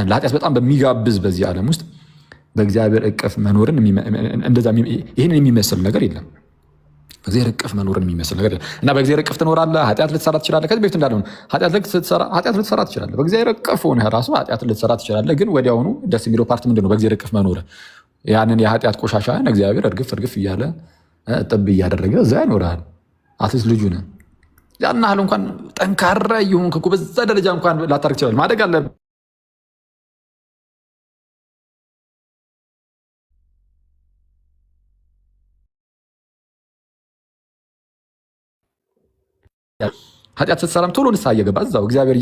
ለኃጢአት በጣም በሚጋብዝ በዚህ ዓለም ውስጥ በእግዚአብሔር እቅፍ መኖርን ይህንን የሚመስል ነገር የለም። በእግዚአብሔር እቅፍ መኖርን የሚመስል ነገር የለም። እና በእግዚአብሔር እቅፍ ትኖራለህ፣ ኃጢአት ልትሰራ ትችላለህ። ከዚህ በፊት እንዳለ ኃጢአት ልትሰራ ትችላለህ። በእግዚአብሔር እቅፍ ሆነህ ራሱ ኃጢአት ልትሰራ ትችላለህ። ግን ወዲያውኑ ደስ የሚለው ፓርት ምንድን ነው? በእግዚአብሔር እቅፍ መኖር ያንን የኃጢአት ቆሻሻን እግዚአብሔር እርግፍ እያለ ጥብ እያደረገ እዛ ይኖራል። አትሊስት ልጁ ነህ። ያን ያህል እንኳን ጠንካራ እየሆንክ እኮ በዛ ደረጃ እንኳን ላታርግ ይችላል። ማደግ አለ ኃጢአት ስትሰራም ቶሎ ንስሐ እየገባ እዛው እግዚአብሔር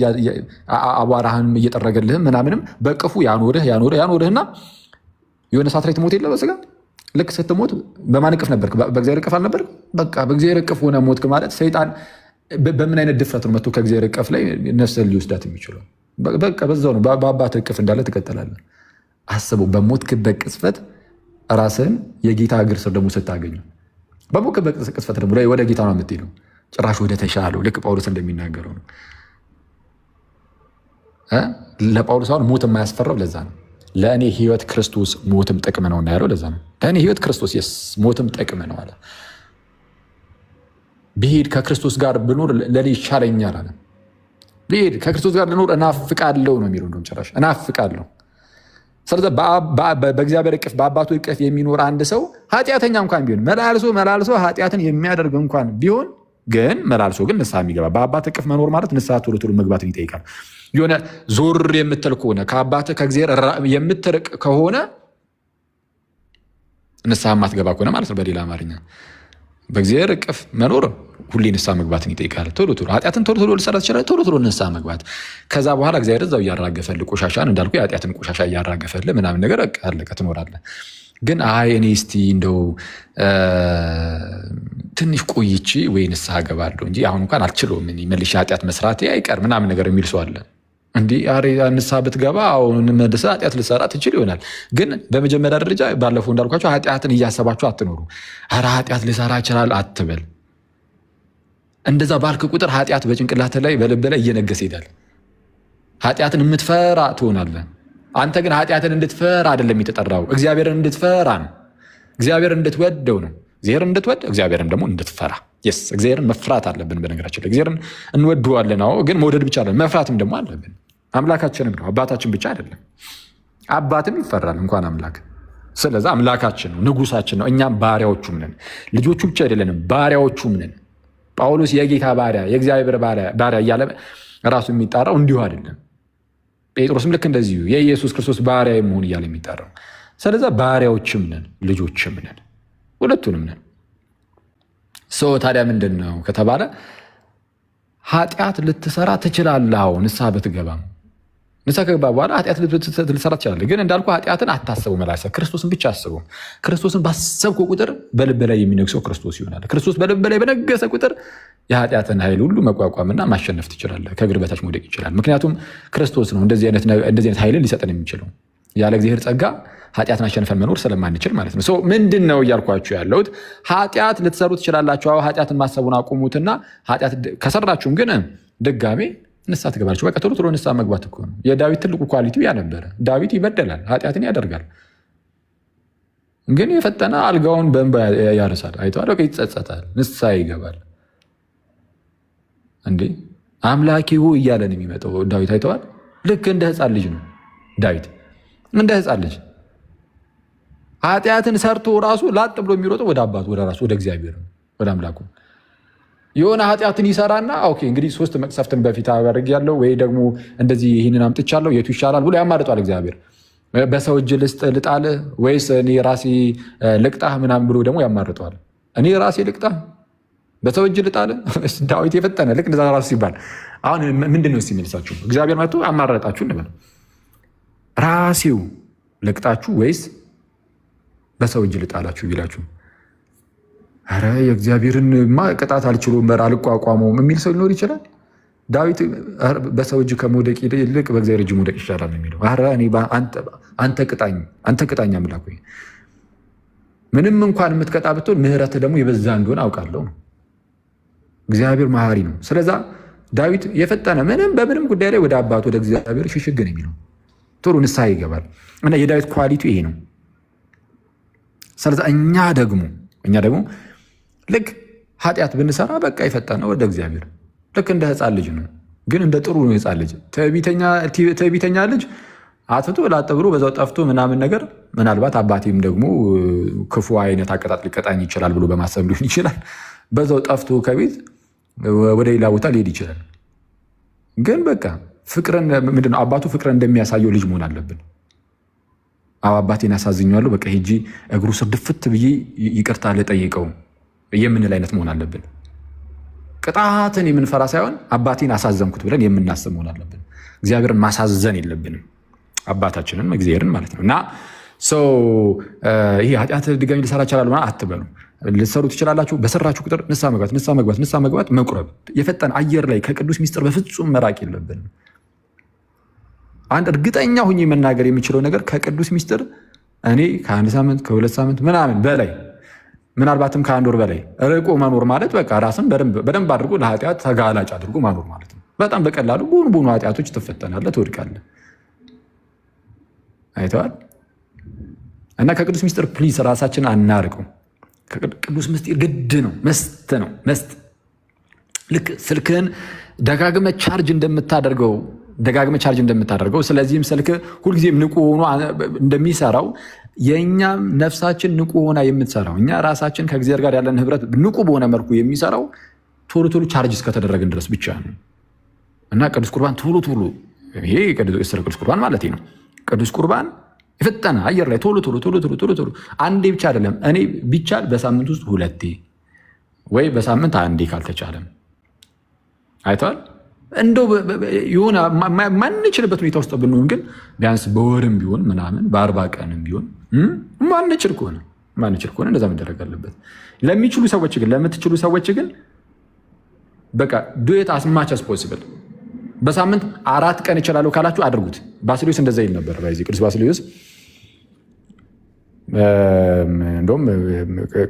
አቧራህንም እየጠረገልህም ምናምንም በቅፉ ያኖርህና የሆነ ሰዓት ላይ ትሞት የለ በስጋ ልክ ስትሞት በማን እቅፍ ነበርክ? በእግዚአብሔር እቅፍ አልነበርክ? በቃ በእግዚአብሔር እቅፍ ሆነ ሞትክ ማለት ሰይጣን በምን አይነት ድፍረት ነው መጥቶ ከእግዚአብሔር እቅፍ ላይ ነፍስህን ሊወስዳት የሚችለው? በቃ በዛው ነው። በአባት እቅፍ እንዳለ ትቀጥላለህ። አስበው፣ በሞትክበት ቅጽበት ራስህን የጌታ እግር ስር ደግሞ ስታገኙ፣ በሞትክበት ቅጽበት ደግሞ ወደ ጌታ ነው የምትሄደው። ጭራሽ ወደ ተሻለው። ልክ ጳውሎስ እንደሚናገረው ነው። ለጳውሎስ አሁን ሞት የማያስፈራው ለዛ ነው። ለእኔ ህይወት ክርስቶስ ሞትም ጥቅም ነው ያለው ለዛ ነው። ለእኔ ህይወት ክርስቶስ ሞትም ጥቅም ነው አለ። ብሄድ ከክርስቶስ ጋር ብኖር ለእኔ ይሻለኛል አለ። ብሄድ ከክርስቶስ ጋር ልኖር እናፍቃለሁ ነው የሚለው። እንደውም ጭራሽ እናፍቃለሁ። ስለዚህ በእግዚአብሔር እቅፍ በአባቱ እቅፍ የሚኖር አንድ ሰው ኃጢአተኛ እንኳን ቢሆን መላልሶ ኃጢአትን የሚያደርግ እንኳን ቢሆን ግን መላልሶ ግን ንስሐ የሚገባ በአባት እቅፍ መኖር ማለት ንስሐ ቶሎ መግባትን ይጠይቃል። የሆነ ዞር የምትል ከሆነ ከአባትህ ከእግዚአብሔር የምትርቅ ከሆነ ንስሐ የማትገባ ከሆነ ማለት ነው። በሌላ አማርኛ በእግዚአብሔር እቅፍ መኖር ሁሌ ንስሐ መግባትን ይጠይቃል። ቶሎ ኃጢአትን ቶሎ ልሰራ ትችላለህ። ቶሎ ንስሐ መግባት። ከዛ በኋላ እግዚአብሔር እዛው እያራገፈልህ ቆሻሻን እንዳልኩ የኃጢአትን ቆሻሻ እያራገፈልህ ምናምን ነገር አለቀ ትኖራለህ። ግን እኔ እስቲ እንደው ትንሽ ቆይቼ ወይ ንስሐ ገባለሁ እንጂ አሁን እንኳን አልችለውም መልሼ ኃጢአት መስራቴ አይቀር ምናምን ነገር የሚል ሰው አለ። እንዲህ ንስሐ ብትገባ አሁን መልሰህ ኃጢአት ልትሰራ ትችል ይሆናል። ግን በመጀመሪያ ደረጃ ባለፈው እንዳልኳቸው ኃጢአትን እያሰባችሁ አትኖሩ። ኧረ ኃጢአት ልሰራ ይችላል አትበል። እንደዛ ባልክ ቁጥር ኃጢአት በጭንቅላት ላይ በልብ ላይ እየነገሰ ይሄዳል። ኃጢአትን የምትፈራ ትሆናለህ። አንተ ግን ኃጢአትን እንድትፈራ አይደለም የተጠራው፣ እግዚአብሔርን እንድትፈራ ነው። እግዚአብሔርን እንድትወደው ነው። እግዚአብሔርን እንድትወድ እግዚአብሔርን ደግሞ እንድትፈራ። እግዚአብሔርን መፍራት አለብን። በነገራችን ላይ እግዚአብሔርን እንወደዋለን፣ ግን መውደድ ብቻ አለን፣ መፍራትም ደግሞ አለብን። አምላካችንም ነው፣ አባታችን ብቻ አይደለም። አባትም ይፈራል እንኳን አምላክ። ስለዚህ አምላካችን ነው፣ ንጉሳችን ነው። እኛም ባሪያዎቹም ነን። ልጆቹ ብቻ አይደለንም፣ ባሪያዎቹም ነን። ጳውሎስ የጌታ ባሪያ፣ የእግዚአብሔር ባሪያ እያለ ራሱ የሚጣራው እንዲሁ አይደለም። ጴጥሮስም ልክ እንደዚሁ የኢየሱስ ክርስቶስ ባሪያ መሆን እያለ የሚጠራው። ስለዚ ባሪያዎችም ነን ልጆችም ነን፣ ሁለቱንም ነን። ሰው ታዲያ ምንድን ነው ከተባለ ኃጢአት ልትሰራ ትችላለህ። ንስሐ ብትገባም ንስሐ ከገባ በኋላ ኃጢአት ልትሰራ ትችላለህ። ግን እንዳልኩ ኃጢአትን አታስበው፣ መላሰብ ክርስቶስን ብቻ አስበው። ክርስቶስን ባሰብከው ቁጥር በልብ ላይ የሚነግሰው ክርስቶስ ይሆናል። ክርስቶስ በልብ ላይ በነገሰ ቁጥር የኃጢአትን ኃይል ሁሉ መቋቋምና ማሸነፍ ትችላለህ። ከእግር በታች መውደቅ ይችላል። ምክንያቱም ክርስቶስ ነው እንደዚህ አይነት ኃይልን ሊሰጠን የሚችለው። ያለ እግዚአብሔር ጸጋ ኃጢአትን አሸንፈን መኖር ስለማንችል ማለት ነው። ምንድን ነው እያልኳችሁ ያለሁት? ኃጢአት ልትሰሩ ትችላላችሁ። ኃጢአትን ማሰቡን አቁሙትና ኃጢአት ከሰራችሁም ግን ድጋሜ ንስሐ ትገባላችሁ። በቃ ቶሎ ንስሐ መግባት እኮ ነው። የዳዊት ትልቁ ኳሊቲው ያ ነበረ። ዳዊት ይበደላል፣ ኃጢአትን ያደርጋል፣ ግን የፈጠነ አልጋውን በእንባ ያርሳል። አይተዋል። በቃ ይጸጸታል፣ ንስሐ ይገባል። እንዴ አምላኬ ሆይ እያለ ነው የሚመጣው ዳዊት። አይተዋል። ልክ እንደ ሕፃን ልጅ ነው ዳዊት፣ እንደ ሕፃን ልጅ ኃጢአትን ሰርቶ ራሱ ላጥ ብሎ የሚሮጠው ወደ አባቱ ወደ ራሱ ወደ እግዚአብሔር ነው፣ ወደ አምላኩ። የሆነ ኃጢአትን ይሰራና ኦኬ እንግዲህ 3 መቅሰፍትን በፊት አደርግ ያለው ወይ ደግሞ እንደዚህ ይህንን አምጥቻለሁ የቱ ይሻላል ብሎ ያማርጧል እግዚአብሔር። በሰው እጅ ልጣል ወይስ እኔ ራሴ ልቅጣህ ምናምን ብሎ ደግሞ ያማርጠዋል። እኔ ራሴ ልቅጣህ በሰው እጅ ልጣል? ዳዊት የፈጠነ ልክ እንደዛ ራሱ ሲባል አሁን ምንድን ነው ሲመልሳችሁ? እግዚአብሔር መጥቶ አማረጣችሁ እንበል። ራሴው ልቅጣችሁ ወይስ በሰው እጅ ልጣላችሁ ቢላችሁ ኧረ የእግዚአብሔርን ቅጣት አልችሉም አልቋቋመውም የሚል ሰው ሊኖር ይችላል። ዳዊት በሰው እጅ ከመውደቅ ይልቅ በእግዚአብሔር እጅ መውደቅ ይሻላል የሚለው ኧረ እኔ አንተ ቅጣኝ አምላክ ሆይ ምንም እንኳን የምትቀጣ ብትሆን ምህረት ደግሞ የበዛ እንደሆነ አውቃለሁ። እግዚአብሔር መሐሪ ነው። ስለዛ ዳዊት የፈጠነ በምንም ጉዳይ ላይ ወደ አባቱ ወደ እግዚአብሔር ሽሽግ ነው የሚለው ጥሩ ንስሐ ይገባል። እና የዳዊት ኳሊቲ ይሄ ነው። ስለዛ እኛ ደግሞ ልክ ኃጢአት ብንሰራ በቃ የፈጠነ ወደ እግዚአብሔር ልክ እንደ ህፃን ልጅ ነው። ግን እንደ ጥሩ ነው ህፃን ልጅ ትዕቢተኛ ልጅ አትቶ ላጥ ብሎ በዛው ጠፍቶ ምናምን ነገር ምናልባት አባቴም ደግሞ ክፉ አይነት አቀጣጥ ሊቀጣኝ ይችላል ብሎ በማሰብ ሊሆን ይችላል በዛው ጠፍቶ ከቤት ወደ ሌላ ቦታ ሊሄድ ይችላል። ግን በቃ ፍቅርን ምንድነው አባቱ ፍቅርን እንደሚያሳየው ልጅ መሆን አለብን። አባቴን አሳዝኛለሁ በቃ ሄጂ እግሩ ስር ድፍት ብዬ ይቅርታ ልጠይቀው የምንል አይነት መሆን አለብን። ቅጣትን የምንፈራ ሳይሆን አባቴን አሳዘንኩት ብለን የምናስብ መሆን አለብን። እግዚአብሔርን ማሳዘን የለብንም፣ አባታችንን እግዚአብሔርን ማለት ነው። እና ይሄ ኃጢአት ድጋሚ ልሰራ እችላለሁ አትበሉ። ልትሰሩ ትችላላችሁ። በሰራችሁ ቁጥር ንስሐ መግባት መቁረብ የፈጠነ አየር ላይ ከቅዱስ ሚስጥር በፍጹም መራቅ የለብንም። አንድ እርግጠኛ ሁኜ መናገር የሚችለው ነገር ከቅዱስ ሚስጥር እኔ ከ1 ሳምንት ከ2 ሳምንት ምናምን በላይ ምናልባትም ከ1 ወር በላይ ርቆ መኖር ማለት በቃ ራስን በደንብ አድርጎ ለኃጢአት ተጋላጭ አድርጎ መኖር ማለት ነው። በጣም በቀላሉ ቡኑ ኃጢአቶች ትፈተናለህ፣ ትወድቃለህ። አይተዋል። እና ከቅዱስ ሚስጥር ፕሊዝ ራሳችን አናርቀው። ቅዱስ ምስጢር ግድ ነው፣ መስት ነው። ልክ ስልክህን ደጋግመ ቻርጅ እንደምታደርገው ስለዚህም ስልክ ሁልጊዜም ንቁ ሆኖ እንደሚሰራው የእኛም ነፍሳችን ንቁ ሆና የምትሰራው እኛ ራሳችን ከእግዚአብሔር ጋር ያለን ህብረት ንቁ በሆነ መልኩ የሚሰራው ቶሎ ቻርጅ እስከተደረግን ድረስ ብቻ ነው። እና ቅዱስ ቁርባን ቶሎ ይሄ ስለ ቅዱስ ቁርባን ማለት ነው። ቅዱስ ቁርባን የፈጠነ አየር ላይ ቶሎ አንዴ ብቻ አይደለም። እኔ ቢቻል በሳምንት ውስጥ 2 ወይ በሳምንት 1 ካልተቻለም አይተዋል። እንደው የሆነ ማንችልበት ሁኔታ ውስጥ ብንሆን ግን ቢያንስ በወርም ቢሆን ምናምን በ40 ቀንም ቢሆን ማንችል ከሆነ እንደዛ መደረግ አለበት። ለሚችሉ ሰዎች ግን ለምትችሉ ሰዎች ግን በቃ ዱዌት አስማች አስ ፖሲብል በሳምንት 4 ቀን እችላለሁ ካላችሁ አድርጉት። ባስልዮስ እንደዛ ይል ነበር። ቅዱስ ባስልዮስ እንደውም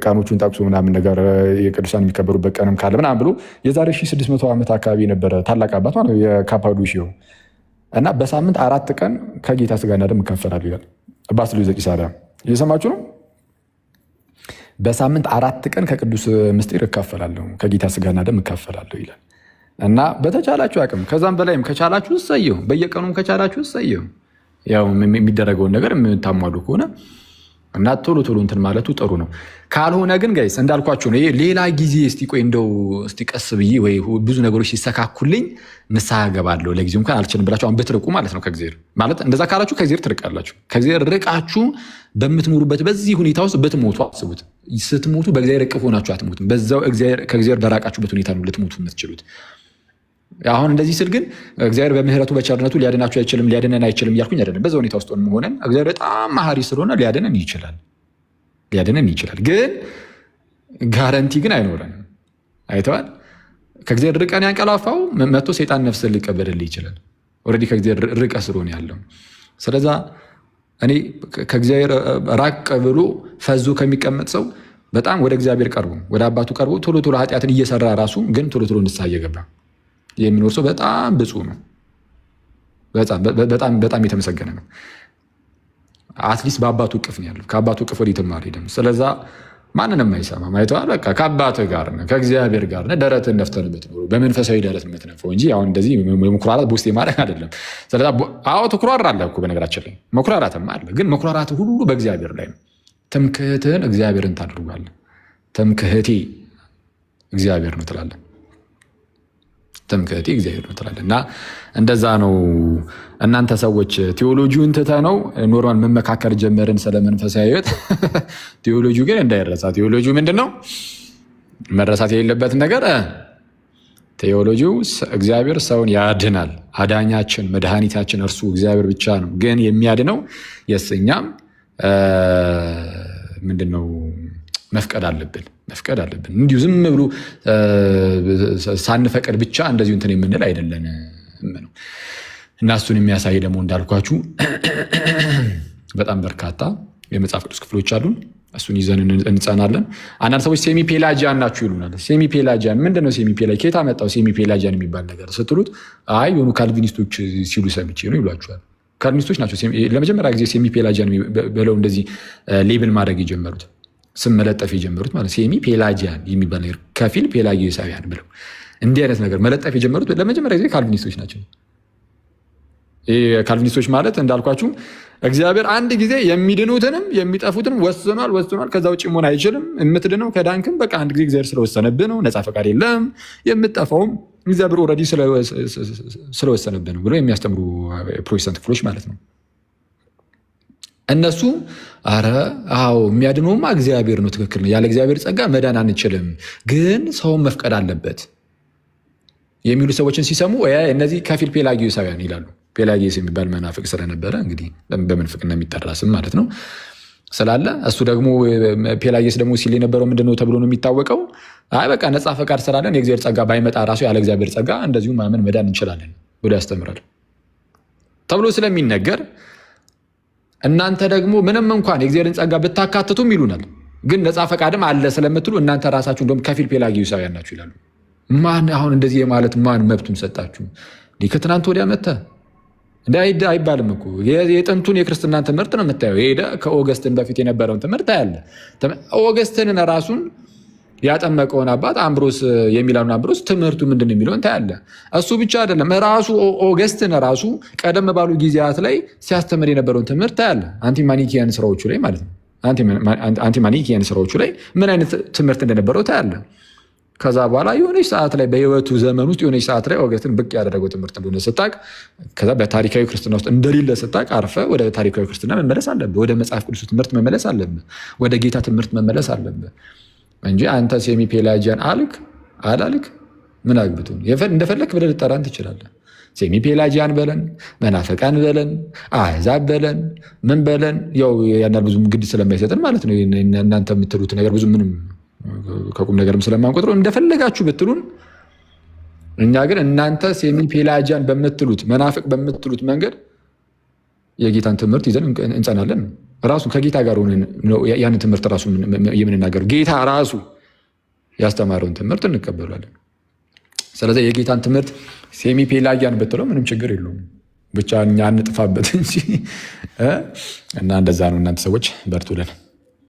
ቀኖቹን ጠቅሶ ምናምን ነገር የቅዱሳን የሚከበሩበት ቀንም ካለ ምናምን ብሎ የዛሬ 1600 ዓመት አካባቢ የነበረ ታላቅ አባት ማለት የካፓዶሺዮ እና በሳምንት 4 ቀን ከጌታ ስጋና ደም እካፈላለሁ ይላል ባስልዮስ ዘቂሳርያ። እየሰማችሁ ነው። በሳምንት 4 ቀን ከቅዱስ ምስጢር እካፈላለሁ፣ ከጌታ ስጋና ደም እካፈላለሁ ይላል። እና በተቻላችሁ አቅም ከዛም በላይም ከቻላችሁ እሰየው፣ በየቀኑም ከቻላችሁ እሰየው። ያው የሚደረገውን ነገር የምታሟሉ ከሆነ እና ቶሎ እንትን ማለቱ ጥሩ ነው። ካልሆነ ግን ጋይስ እንዳልኳችሁ ነው። ሌላ ጊዜ እስቲ ቀስ ብዬ ወይ ብዙ ነገሮች ሲሰካኩልኝ ንስሐ እገባለሁ ለጊዜው እንኳን አልችልም ብላችሁ አሁን ብትርቁ ማለት ነው ከእግዚአብሔር ማለት እንደዛ ካላችሁ ከእግዚአብሔር ትርቃላችሁ። ከእግዚአብሔር ርቃችሁ በምትኖሩበት በዚህ ሁኔታ ውስጥ ብትሞቱ አስቡት። ስትሞቱ በእግዚአብሔር እቅፍ ሆናችሁ አትሞቱም። በዛው ከእግዚአብሔር በራቃችሁበት ሁኔታ ነው ልትሞቱ የምትችሉት። አሁን እንደዚህ ስል ግን እግዚአብሔር በምህረቱ በቸርነቱ ሊያድናችሁ አይችልም ሊያድነን አይችልም እያልኩኝ አይደለም። በዛ ሁኔታ ውስጥ ሆነን እግዚአብሔር በጣም መሐሪ ስለሆነ ሊያድነን ይችላል። ግን ጋረንቲ ግን አይኖረንም። አይተዋል። ከእግዚአብሔር ርቀን ያንቀላፋው መጥቶ ሰይጣን ነፍስን ሊቀበልልህ ይችላል። ኦልሬዲ ከእግዚአብሔር ርቀ ስለሆነ ያለው። ስለዛ እኔ ከእግዚአብሔር ራቅ ብሎ ፈዞ ከሚቀመጥ ሰው በጣም ወደ እግዚአብሔር ቀርቦ ወደ አባቱ ቀርቦ ቶሎ ኃጢአትን እየሰራ ራሱ ግን ቶሎ ንስሐ እየገባ የሚኖር ሰው በጣም ብፁዕ ነው። በጣም የተመሰገነ ነው። አትሊስት በአባቱ እቅፍ ነው ያለው። ከአባቱ እቅፍ ወደ የትም አልሄድም። ስለዛ ማንንም አይሰማም። አይተዋል። በቃ ከአባትህ ጋር ነህ፣ ከእግዚአብሔር ጋር ነህ። ደረትህን ነፍተህ የምትኖረው በመንፈሳዊ ደረት የምትነፈው እንጂ አሁን እንደዚህ መኩራራት በውስጤ ማድረግ አይደለም። ስለዛ ትኩራራለህ እኮ በነገራችን ላይ መኩራራትም አለ። ግን መኩራራት ሁሉ በእግዚአብሔር ላይ ነው። ትምክህትህን እግዚአብሔርን ታደርጓለህ። ትምክህቴ እግዚአብሔር ነው ትላለህ። ትምክህቴ እግዚአብሔር ነው ትላለህ። እና እንደዛ ነው። እናንተ ሰዎች ቴዎሎጂውን ትተህ ነው ኖርማል መመካከር ጀመርን ስለ መንፈሳዊ ሕይወት። ቴዎሎጂ ግን እንዳይረሳ። ቴዎሎጂ ምንድን ነው? መረሳት የሌለበት ነገር ቴዎሎጂው እግዚአብሔር ሰውን ያድናል። አዳኛችን መድኃኒታችን እርሱ እግዚአብሔር ብቻ ነው። ግን የሚያድነው የእኛም ምንድነው መፍቀድ አለብን። እንዲሁ ዝም ብሎ ሳንፈቅድ ብቻ እንደዚሁ እንትን የምንል አይደለንም ነው። እና እሱን የሚያሳይ ደግሞ እንዳልኳችሁ በጣም በርካታ የመጽሐፍ ቅዱስ ክፍሎች አሉን። እሱን ይዘን እንጸናለን። አንዳንድ ሰዎች ሴሚ ፔላጂያን ናችሁ ይሉናል። ሴሚ ፔላጂያን ምንድነው? ሴሚ ፔላጂያን ከየት አመጣው ሴሚ ፔላጂያን የሚባል ነገር ስትሉት አይ የሆኑ ካልቪኒስቶች ሲሉ ሰምቼ ነው ይሏችኋል። ካልቪኒስቶች ናቸው ለመጀመሪያ ጊዜ ሴሚ ፔላጂያን ብለው እንደዚህ ሌብል ማድረግ የጀመሩት፣ ስም መለጠፍ የጀመሩት ማለት ሴሚ ፔላጂያን የሚባል ነገር፣ ከፊል ፔላጊዮሳውያን ብለው እንዲህ አይነት ነገር መለጠፍ የጀመሩት ለመጀመሪያ ጊዜ ካልቪኒስቶች ናቸው። ካልቪኒስቶች ማለት እንዳልኳችሁ እግዚአብሔር አንድ ጊዜ የሚድኑትንም የሚጠፉትንም ወስኗል። ከዛ ውጭ መሆን አይችልም። የምትድነው ከዳንክም በቃ አንድ ጊዜ እግዚአብሔር ስለወሰነብህ ነው። ነፃ ፈቃድ የለም። የምትጠፋውም እግዚአብሔር ኦልሬዲ ስለወሰነብህ ነው ብሎ የሚያስተምሩ ፕሮቴስታንት ክፍሎች ማለት ነው። እነሱ አዎ የሚያድነውማ እግዚአብሔር ነው፣ ትክክል ነው። ያለ እግዚአብሔር ጸጋ መዳን አንችልም፣ ግን ሰውን መፍቀድ አለበት የሚሉ ሰዎችን ሲሰሙ እነዚህ ከፊል ፔላጊዮሳውያን ይላሉ። ፔላጊዮስ የሚባል መናፍቅ ስለነበረ እንግዲህ በምንፍቅና የሚጠራ ስም ማለት ነው ስላለ እሱ ደግሞ ፔላጊዮስ ደግሞ ሲል የነበረው ምንድነው ተብሎ ነው የሚታወቀው? በቃ ነፃ ፈቃድ ስላለን የእግዚአብሔር ጸጋ ባይመጣ ራሱ ያለ እግዚአብሔር ጸጋ እንደዚሁ ማመን መዳን እንችላለን ብሎ ያስተምራል ተብሎ ስለሚነገር እናንተ ደግሞ ምንም እንኳን የእግዚአብሔርን ጸጋ ብታካትቱም ይሉናል፣ ግን ነፃ ፈቃድም አለ ስለምትሉ እናንተ ራሳችሁ እንደውም ከፊል ፔላጊዮሳውያን ናችሁ ይላሉ። ማን አሁን እንደዚህ የማለት ማን መብቱን ሰጣችሁ? ከትናንት ወዲያ መጥተህ አይባልም እኮ። የጥንቱን የክርስትናን ትምህርት ነው የምታየው። ሄደ ከኦገስትን በፊት የነበረውን ትምህርት አያለ። ኦገስትንን ራሱን ያጠመቀውን አባት አምብሮስ የሚላውን አምብሮስ ትምህርቱ ምንድን ነው የሚለውን ታያለ። እሱ ብቻ አይደለም፣ ራሱ ኦገስትን ራሱ ቀደም ባሉ ጊዜያት ላይ ሲያስተምር የነበረውን ትምህርት ታያለ። አንቲማኒኪያን ስራዎቹ ላይ ማለት ነው። አንቲማኒኪያን ስራዎቹ ላይ ምን አይነት ትምህርት እንደነበረው ታያለ። ከዛ በኋላ የሆነች ሰዓት ላይ በህይወቱ ዘመን ውስጥ የሆነች ሰዓት ላይ ኦገስትን ብቅ ያደረገው ትምህርት እንደሆነ ስታቅ፣ ከዛ በታሪካዊ ክርስትና ውስጥ እንደሌለ ስታቅ አርፈ ወደ ታሪካዊ ክርስትና መመለስ አለብህ። ወደ መጽሐፍ ቅዱስ ትምህርት መመለስ አለብህ። ወደ ጌታ ትምህርት መመለስ አለብህ እንጂ አንተ ሴሚ ፔላጂያን አላልክ ምን አግብቶ እንደፈለክ ብለህ ልጠራን ትችላለህ። ሴሚ ፔላጂያን በለን፣ መናፍቃን በለን፣ አሕዛብ በለን፣ ምን በለን፣ ያው ያናል ብዙም ግድ ስለማይሰጥን ማለት ነው። እናንተ የምትሉት ነገር ብዙ ምንም ከቁም ነገርም ስለማንቆጥረው እንደፈለጋችሁ ብትሉን፣ እኛ ግን እናንተ ሴሚ ፔላጂያን በምትሉት መናፍቅ በምትሉት መንገድ የጌታን ትምህርት ይዘን እንጸናለን። ራሱ ከጌታ ጋር ሆነን ያንን ትምህርት ራሱ የምንናገረው ጌታ ራሱ ያስተማረውን ትምህርት እንቀበላለን። ስለዚህ የጌታን ትምህርት ሴሚ ፔላጂያን ብትለው ምንም ችግር የለውም። ብቻ እኛ እንጥፋበት እንጂ እና እንደዛ ነው። እናንተ ሰዎች በርቱልን።